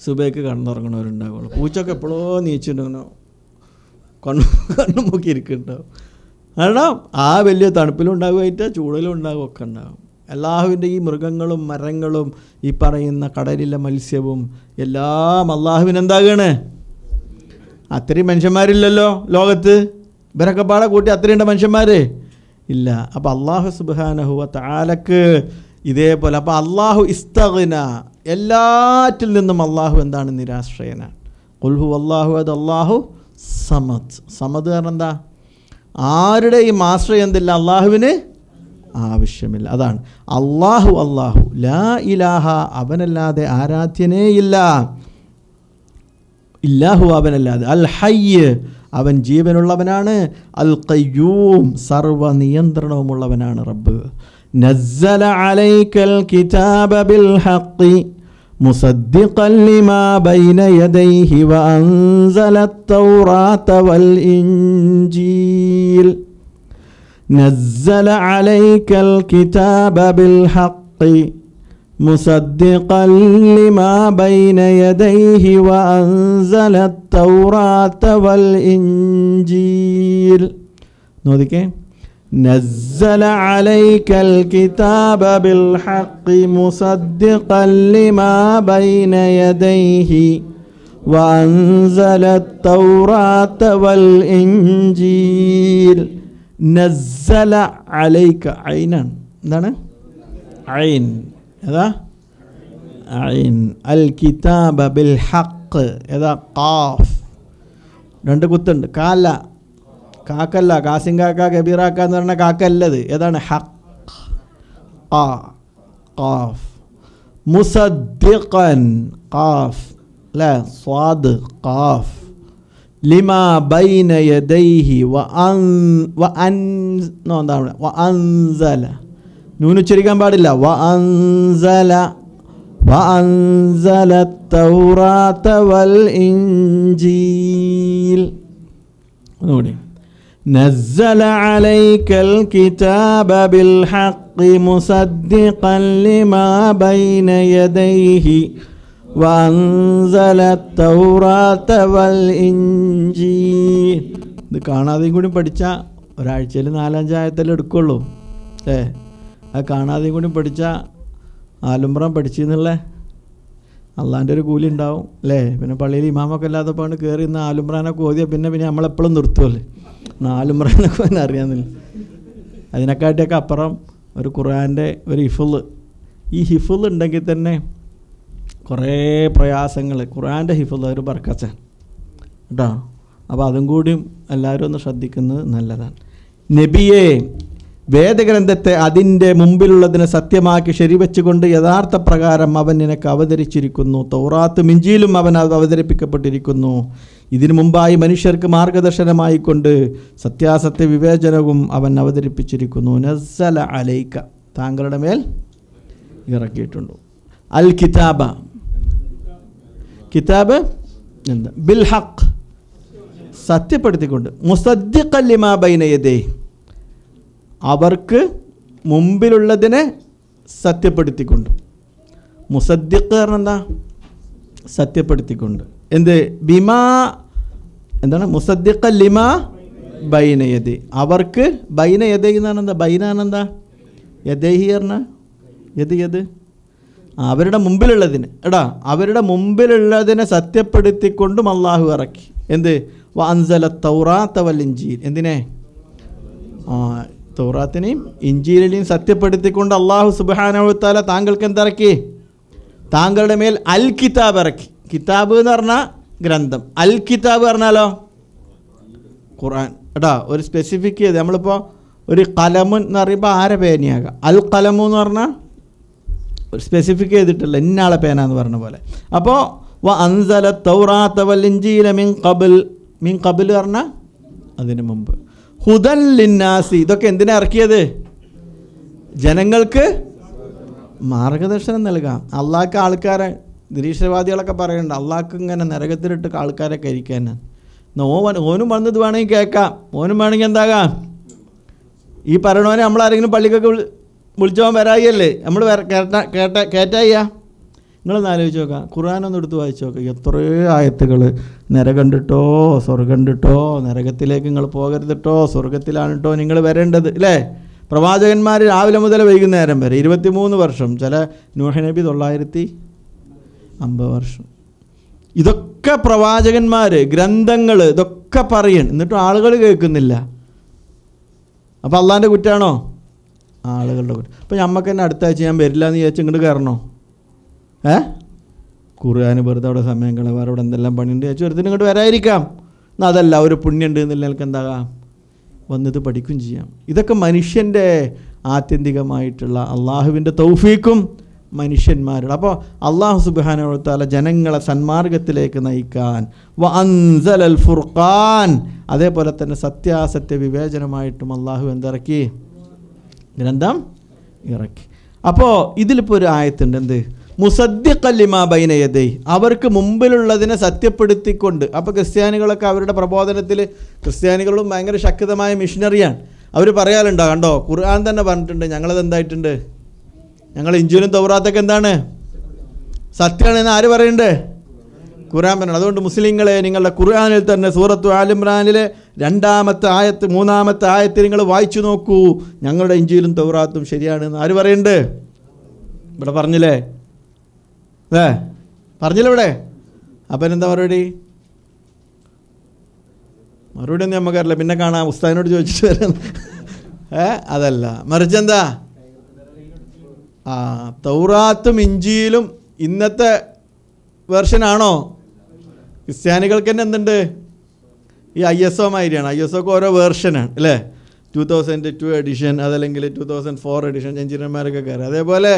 സുബൈക്ക് കണ്ണുറങ്ങണവരുണ്ടാവുള്ളൂ. പൂച്ചൊക്കെ എപ്പോഴോ നീച്ചിട്ടുണ്ടോ, കണ്ണു മുക്കി ഇരിക്കുന്നുണ്ടാവും. കാരണം ആ വലിയ തണുപ്പിലും ഉണ്ടാവുമായിട്ട് ചൂടിലും ഉണ്ടാവും, ഒക്കെ ഉണ്ടാവും. അല്ലാഹുവിൻ്റെ ഈ മൃഗങ്ങളും മരങ്ങളും ഈ പറയുന്ന കടലിലെ മത്സ്യവും എല്ലാം അള്ളാഹുവിനെന്താകാണ്? അത്രയും മനുഷ്യന്മാരില്ലല്ലോ ലോകത്ത്. ഇവരൊക്കെ പാടെ കൂട്ടി അത്രയുണ്ട് മനുഷ്യന്മാർ ഇല്ല. അപ്പോൾ അള്ളാഹു സുബ്ഹാനഹു വ തആലക്ക് ഇതേപോലെ. അപ്പോൾ അള്ളാഹു ഇസ്തഗ്ന, എല്ലാറ്റിൽ നിന്നും അള്ളാഹു എന്താണ്? നിരാശ്രയനാണ്. ഖുൽ ഹുവല്ലാഹു അഹദ് അല്ലാഹു സമദ്. സമദ് കാരണം എന്താ? ആരുടെയും ആശ്രയം എന്തില്ല? അള്ളാഹുവിന് ആവശ്യമില്ല. അതാണ് അള്ളാഹു. അള്ളാഹു ലാ ഇലാഹ, അവനല്ലാതെ ആരാധ്യനേയില്ല. ഇല്ലാഹു, അവനല്ലാതെ. അൽ ഹയ്യ്, അവൻ ജീവനുള്ളവനാണ്. അൽ ഖയ്യൂം, സർവ നിയന്ത്രണവുമുള്ളവനാണ് റബ്ബ്. നസ്സല അലൈക്കൽ കിതാബ ബിൽ ഹഖ് മുസദ്ദിഖൻ ലിമാ ബൈന യദൈഹി വഅൻസല അത്തൗറാത വൽ ഇൻജീൽ. നസ്സല അലൈക്കൽ കിതാബ ബിൽ ഹഖ് മുസദ്ദിഖൻ ലിമാ ബൈന യദൈഹി വഅൻസല അത്തൗറാത വൽ ഇൻജീൽ. നോദിക്കേ, നസ്സല അലൈക്കൽ കിതാബ ബിൽ ഹഖ് മുസദ്ദിഖൻ ലിമാ ബൈന യദൈഹി വഅൻസല അത്തൗറാത വൽ ഇൻജീൽ. നസ്സല അലൈക, ഐനാണ്. എന്താണ് ഐൻ? ഏതാ ഐൻ? അൽ കിതാബ ബിൽ ഹഖ്. ഏതാ? ഖാഫ്. 2 കുത്തുണ്ട്. കാല, കാക്കല്ല. കാസിം കാക്ക, കബീറാക്ക എന്ന് പറഞ്ഞ കാക്കല്ലത്. ഏതാണ്? ഹഖ്. ഖാഫ്. മുസദ്ദിഖൻ, ഖാഫ് അല്ലേ? സ്വാദ്, ഖാഫ്. ലിമാ ബൈന യദൈഹി വഅൻസല, നൂനുച്ചരിക്കാൻ പാടില്ല. വഅൻസല അത്തൗറാത വൽ ഇൻജീൽ. ഒന്നുകൂടി. നസ്സല അലൈക്കൽ കിതാബ ബിൽ ഹഖ് മുസദ്ദിഖൻ ലിമാ ബൈന യദൈഹി വഅൻസല അത്തൗറാത വൽ ഇൻജീൽ. ഇത് കാണാതെയും കൂടി പഠിച്ചാൽ ഒരാഴ്ചയിൽ 4-5 ആയത്തല്ലേ എടുക്കുള്ളൂ. അത് കാണാതെയും കൂടി പഠിച്ചാൽ ആലുംബ്രാൻ പഠിച്ചെന്നുള്ള അള്ളാൻ്റെ ഒരു കൂലി ഉണ്ടാവും അല്ലേ? പിന്നെ പള്ളിയിൽ ഇമാമൊക്കെ ഇല്ലാത്തപ്പോൾ കയറി ഇന്ന് ആലുംബ്രാനൊക്കെ ഓതിയാൽ പിന്നെ നമ്മളെപ്പോഴും നിർത്തുമല്ലേ? ആലുംബ്രാനൊക്കെ പിന്നെ അറിയാമെന്നില്ല. അതിനെക്കാട്ടിയൊക്കെ അപ്പുറം ഒരു ഖുർആൻ്റെ ഒരു ഹിഫ്ള്. ഈ ഹിഫ്ള് ഉണ്ടെങ്കിൽ തന്നെ കുറേ പ്രയാസങ്ങൾ. ഖുർആൻ്റെ ഹിഫ്ള് ഒരു ബർക്കത്താണ് കേട്ടോ. അപ്പോൾ അതും കൂടിയും എല്ലാവരും ഒന്ന് ശ്രദ്ധിക്കുന്നത് നല്ലതാണ്. നബിയെ, വേദഗ്രന്ഥത്തെ അതിൻ്റെ മുമ്പിലുള്ളതിനെ സത്യമാക്കി ശരിവെച്ചുകൊണ്ട് യഥാർത്ഥ പ്രകാരം അവൻ നിനക്ക് അവതരിച്ചിരിക്കുന്നു. തൗറാത്തും ഇഞ്ചീലും അവൻ അവതരിപ്പിക്കപ്പെട്ടിരിക്കുന്നു. ഇതിനു മുമ്പായി മനുഷ്യർക്ക് മാർഗദർശനമായിക്കൊണ്ട് സത്യാസത്യ വിവേചനവും അവൻ അവതരിപ്പിച്ചിരിക്കുന്നു. നസ്സല അലൈക, താങ്കളുടെ മേൽ ഇറക്കിയിട്ടുണ്ട്. അൽ കിതാബ, കിതാബ് എന്താ? ബിൽ ഹഖ്, സത്യപ്പെടുത്തിക്കൊണ്ട്. മുസദ്ദിഖൻ ലിമാ ബൈന യദൈഹി, അവർക്ക് മുമ്പിലുള്ളതിനെ സത്യപ്പെടുത്തിക്കൊണ്ട്. മുസദ്ദിഖ് പറഞ്ഞാൽ എന്താ? സത്യപ്പെടുത്തിക്കൊണ്ട്. എന്ത്? ബിമാ എന്താണ്? മുസദ്ദിഖ ലിമാ ബൈന യദൈ, അവർക്ക് ബൈന യദൈ എന്നാണ്. എന്താ ബൈന എന്താ? യദൈഹി പറഞ്ഞാൽ യത് അവരുടെ മുമ്പിലുള്ളതിന് അവരുടെ മുമ്പിലുള്ളതിനെ സത്യപ്പെടുത്തിക്കൊണ്ടും അള്ളാഹു ഇറക്കി. എന്ത്? വഅൻസല തൗറാത്ത വൽ ഇൻജീൽ, എന്തിനെ? തൗറാത്തിനെയും ഇൻജീലിനെയും സത്യപ്പെടുത്തിക്കൊണ്ട് അള്ളാഹു സുബ്ഹാനഹു വ തആല താങ്കൾക്ക് എന്തിറക്കി? താങ്കളുടെ മേൽ അൽ കിതാബ് ഇറക്കി. കിതാബ് എന്ന് പറഞ്ഞാൽ ഗ്രന്ഥം, അൽ കിതാബ് പറഞ്ഞാലോ ഖുർആൻ. ഒരു സ്പെസിഫിക് ചെയ്ത് നമ്മളിപ്പോൾ ഒരു കലമ് എന്ന് പറയുമ്പോൾ ആരെ പേനയാകാം. അൽ കലമു എന്ന് പറഞ്ഞാൽ ഒരു സ്പെസിഫിക് ചെയ്തിട്ടില്ല, ഇന്നാളെ പേന എന്ന് പറഞ്ഞ പോലെ. അപ്പോൾ വഅൻസല തൗറാത്ത വൽ ഇൻജീല മിൻ ഖബൽ പറഞ്ഞാൽ അതിന് മുമ്പ്. ഹുദൻ ലിന്നാസി, ഇതൊക്കെ എന്തിനാ ഇറക്കിയത്? ജനങ്ങൾക്ക് മാർഗദർശനം നൽകാം. അള്ളാഹ്ക്ക് ആൾക്കാരെ, നിരീശ്വരവാദികളൊക്കെ പറയുന്നുണ്ട് അള്ളാഹ്ക്ക് ഇങ്ങനെ നരകത്തിലിട്ട് ആൾക്കാരെ കരിക്കാനാണ്. ഓനും വന്നത് വേണമെങ്കിൽ കേൾക്കാം, ഓനും വേണമെങ്കിൽ എന്താകാം. ഈ പറയണവനെ നമ്മളാരെങ്കിലും പള്ളിക്കൊക്കെ വിളിച്ചോൻ വരായില്ലേ, നമ്മൾ കേറ്റായ്യ. നിങ്ങളൊന്ന് ആലോചിച്ച് നോക്കാം, ഖുർആനൊന്ന് എടുത്ത് വായിച്ച് നോക്കാം. എത്രയോ ആയത്തുകൾ നരകം കണ്ടിട്ടോ സ്വർഗം കണ്ടിട്ടോ, നരകത്തിലേക്ക് നിങ്ങൾ പോകരുതിട്ടോ, സ്വർഗത്തിലാണ് കേട്ടോ നിങ്ങൾ വരേണ്ടത് അല്ലേ. പ്രവാചകന്മാർ രാവിലെ മുതൽ വൈകുന്നേരം വരെ 23 വർഷം, ചില നൂഹ് നബി 950 വർഷം. ഇതൊക്കെ പ്രവാചകന്മാർ, ഗ്രന്ഥങ്ങൾ ഇതൊക്കെ പറയണം, എന്നിട്ടും ആളുകൾ കേൾക്കുന്നില്ല. അപ്പോൾ അള്ളാൻ്റെ കുറ്റാണോ? ആളുകളുടെ കുറ്റം. അപ്പോൾ നമുക്ക് തന്നെ അടുത്ത ആഴ്ച ഞാൻ വരില്ല എന്ന് വിചാരിച്ച് ഇങ്ങോട്ട് കയറണോ? ഖുർആന് വെറുതെ അവിടെ സമയം കളവാറ്, അവിടെ എന്തെല്ലാം പണിയുണ്ട് വിചാരിച്ചു ഒരുത്തിന് ഇങ്ങോട്ട് വരാതിരിക്കാം. എന്നാൽ അതല്ല, ഒരു പുണ്യമുണ്ട് എന്നുള്ള നിലക്ക് എന്താകാം, വന്നത് പഠിക്കും ചെയ്യാം. ഇതൊക്കെ മനുഷ്യൻ്റെ ആത്യന്തികമായിട്ടുള്ള അള്ളാഹുവിൻ്റെ തൗഫീക്കും മനുഷ്യന്മാരുടെ. അപ്പോൾ അള്ളാഹു സുബ്ഹാനഹു വ തആല ജനങ്ങളെ സന്മാർഗത്തിലേക്ക് നയിക്കാൻ വഅൻസലൽ ഫുർഖാൻ, അതേപോലെ തന്നെ സത്യാസത്യ വിവേചനമായിട്ടും അള്ളാഹു എന്തിറക്കി? ഗ്രന്ഥം ഇറക്കി. അപ്പോൾ ഇതിലിപ്പോൾ ഒരു ആയത്തുണ്ട്, എന്ത്? മുസദ്ദിഖൻ ലിമാ ബൈന യദൈ, അവർക്ക് മുമ്പിലുള്ളതിനെ സത്യപ്പെടുത്തിക്കൊണ്ട്. അപ്പോൾ ക്രിസ്ത്യാനികളൊക്കെ അവരുടെ പ്രബോധനത്തിൽ, ക്രിസ്ത്യാനികളും ഭയങ്കര ശക്തമായ മിഷനറിയാണ്. അവർ പറയാറുണ്ടോ, കണ്ടോ ഖുർആൻ തന്നെ പറഞ്ഞിട്ടുണ്ട് ഞങ്ങളത് എന്തായിട്ടുണ്ട്, ഞങ്ങൾ ഇഞ്ചീലും തൗറാത്തൊക്കെ എന്താണ്? സത്യമാണെന്ന് ആര് പറയുന്നുണ്ട്? ഖുർആൻ പറഞ്ഞത്. അതുകൊണ്ട് മുസ്ലിങ്ങളെ, നിങ്ങളുടെ ഖുർആനിൽ തന്നെ സൂറത്തു ആൽ ഇംറാനിലെ 2-ാമത്തെ ആയത്ത് 3-ാമത്തെ ആയത്ത് നിങ്ങൾ വായിച്ചു നോക്കൂ, ഞങ്ങളുടെ ഇഞ്ചീലും തൗറാത്തും ശരിയാണെന്ന് ആര് പറയുന്നുണ്ട്? ഇവിടെ പറഞ്ഞില്ലേ? പറഞ്ഞില്ല ഇവിടെ. അപ്പം എന്താ മറുപടി? മറുപടി ഒന്നും നമുക്കറിയില്ല, പിന്നെ കാണാം, ഉസ്താദിനോട് ചോദിച്ചിട്ട് വരാം. അതല്ല, മറിച്ചെന്താ? തൗറാത്തും ഇഞ്ചീലും ഇന്നത്തെ വേർഷനാണോ? ക്രിസ്ത്യാനികൾക്ക് തന്നെ എന്തുണ്ട്? ഈ ISO മാതിരിയാണ്. ISOക്ക് ഓരോ വേർഷനാണ് അല്ലേ. 2002 എഡിഷൻ, അതല്ലെങ്കിൽ 2004 എഡിഷൻ, എഞ്ചിനീയർമാരൊക്കെ കയറി. അതേപോലെ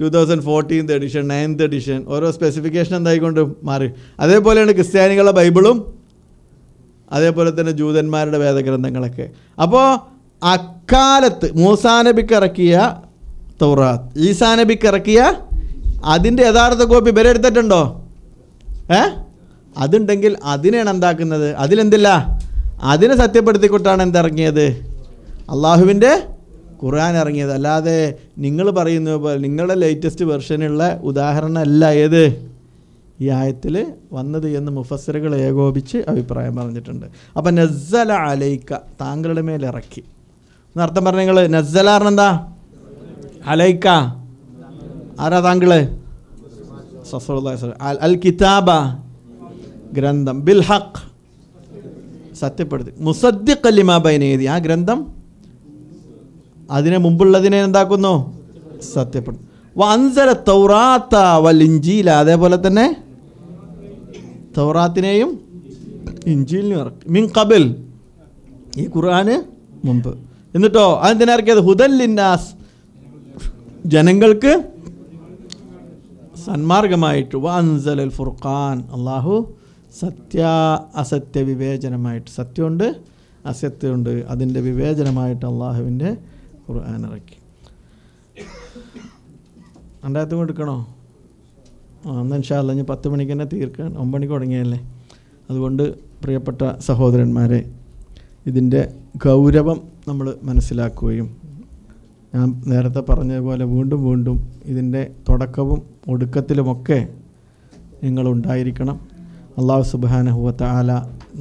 2014 എഡിഷൻ, 9th എഡിഷൻ, ഓരോ സ്പെസിഫിക്കേഷൻ എന്തായിക്കൊണ്ട് മാറി. അതേപോലെയാണ് ക്രിസ്ത്യാനികളുടെ ബൈബിളും, അതേപോലെ തന്നെ ജൂതന്മാരുടെ വേദഗ്രന്ഥങ്ങളൊക്കെ. അപ്പോൾ അക്കാലത്ത് മൂസാ നബിക്ക് ഇറക്കിയ തൗറാത്ത്, ഈസാ നബിക്ക് ഇറക്കിയ അതിൻ്റെ യഥാർത്ഥ കോപ്പി ഇവരെ എടുത്തിട്ടുണ്ടോ? അതുണ്ടെങ്കിൽ അതിനെയാണ് എന്താക്കുന്നത്? അതിലെന്തില്ല, അതിനെ സത്യപ്പെടുത്തിക്കൊണ്ടാണ് എന്തിറങ്ങിയത്? അള്ളാഹുവിൻ്റെ ഖുർആൻ ഇറങ്ങിയത്. അല്ലാതെ നിങ്ങൾ പറയുന്നത് പോലെ നിങ്ങളുടെ ലേറ്റസ്റ്റ് വെർഷനുള്ള ഉദാഹരണം അല്ല ഏത് ഈ ആയത്തിൽ വന്നത് എന്ന് മുഫസ്സിറുകൾ ഏകോപിച്ച് അഭിപ്രായം പറഞ്ഞിട്ടുണ്ട്. അപ്പം നസ്സല അലൈക്ക, താങ്കളുടെ മേൽ ഇറക്കി എന്നർത്ഥം പറഞ്ഞ നിങ്ങൾ. നസ്സല പറഞ്ഞെന്താ? അലൈക്ക ആരാ താങ്കള്? അൽ കിതാബ ഗ്രന്ഥം, ബിൽ ഹഖ് സത്യപ്പെടുത്തി, മുസദ്ദിഖൻ ലിമാ ബൈന യദൈ ആ ഗ്രന്ഥം അതിനെ മുമ്പുള്ളതിനെ എന്താക്കുന്നു? സത്യപ്പെടും. വഅൻസല തൗറാത്ത വൽ ഇൻജീല, അതേപോലെ തന്നെ തൗറാത്തിനെയും ഇൻജീലിനെയും ഇറക്കി. മിൻ ഖബൽ, ഈ ഖുർആന് മുമ്പ്. എന്നിട്ടോ അതെന്തിനാ ഇറക്കിയത്? ഹുദൻ ലിന്നാസ്, ജനങ്ങൾക്ക് സന്മാർഗമായിട്ട്. വഅൻസലൽ ഫുർഖാൻ, അള്ളാഹു സത്യ അസത്യ വിവേചനമായിട്ട്, സത്യമുണ്ട് അസത്യമുണ്ട് അതിൻ്റെ വിവേചനമായിട്ട് അള്ളാഹുവിൻ്റെ ഖുർആൻ ഇറക്കി. രണ്ടായിരത്തും എടുക്കണോ? എന്നാൽ ഇൻഷാ അല്ലാഹ് ഇനി 10 മണിക്ക് തന്നെ തീർക്കാൻ, 9 മണിക്ക് തുടങ്ങിയല്ലേ. അതുകൊണ്ട് പ്രിയപ്പെട്ട സഹോദരന്മാരെ, ഇതിൻ്റെ ഗൗരവം നമ്മൾ മനസ്സിലാക്കുകയും ഞാൻ നേരത്തെ പറഞ്ഞതുപോലെ വീണ്ടും വീണ്ടും ഇതിൻ്റെ തുടക്കവും ഒടുക്കത്തിലുമൊക്കെ നിങ്ങളുണ്ടായിരിക്കണം. അല്ലാഹു സുബ്ഹാനഹു വ തആല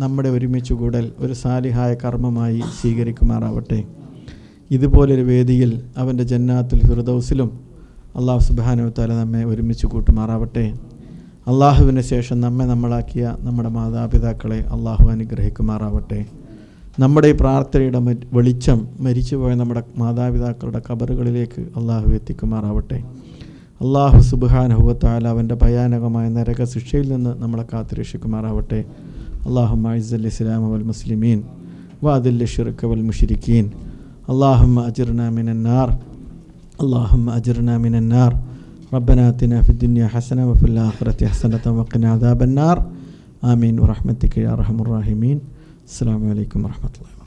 നമ്മുടെ ഒരുമിച്ച് കൂടൽ ഒരു സാലിഹായ കർമ്മമായി സ്വീകരിക്കുമാറാവട്ടെ. ഇതുപോലൊരു വേദിയിൽ അവൻ്റെ ജന്നാത്തുൽ ഫിർദൗസിലും അല്ലാഹു സുബ്ഹാനഹു വ തആല നമ്മെ ഒരുമിച്ച് കൂട്ടുമാറാവട്ടെ. അള്ളാഹുവിന് ശേഷം നമ്മളാക്കിയ നമ്മുടെ മാതാപിതാക്കളെ അള്ളാഹു അനുഗ്രഹിക്കുമാറാവട്ടെ. നമ്മുടെ ഈ പ്രാർത്ഥനയുടെ വെളിച്ചം മരിച്ചുപോയ നമ്മുടെ മാതാപിതാക്കളുടെ ഖബറുകളിലേക്ക് അള്ളാഹു എത്തിക്കുമാറാവട്ടെ. അള്ളാഹു സുബ്ഹാനഹു വ തആല അവൻ്റെ ഭയാനകമായ നരക ശിക്ഷയിൽ നിന്ന് നമ്മളെ കാത്തുരക്ഷിക്കുമാറാവട്ടെ. അല്ലാഹുമ്മ അഇസ്സൽ ഇസ്ലാമ വൽ മുസ്ലിമീൻ വഅദില്ല ശിർക വൽ മുശ്രിക്കീൻ. അല്ലാഹുമ്മ അജിർനാ മിനന്നാർ. അല്ലാഹുമ്മ അജിർനാ മിനന്നാർ. ربنا آتنا في الدنيا حسنة وفي الآخرة حسنة وقنا عذاب النار. آمين برحمتك يا أرحم الراحمين. السلام عليكم ورحمة الله.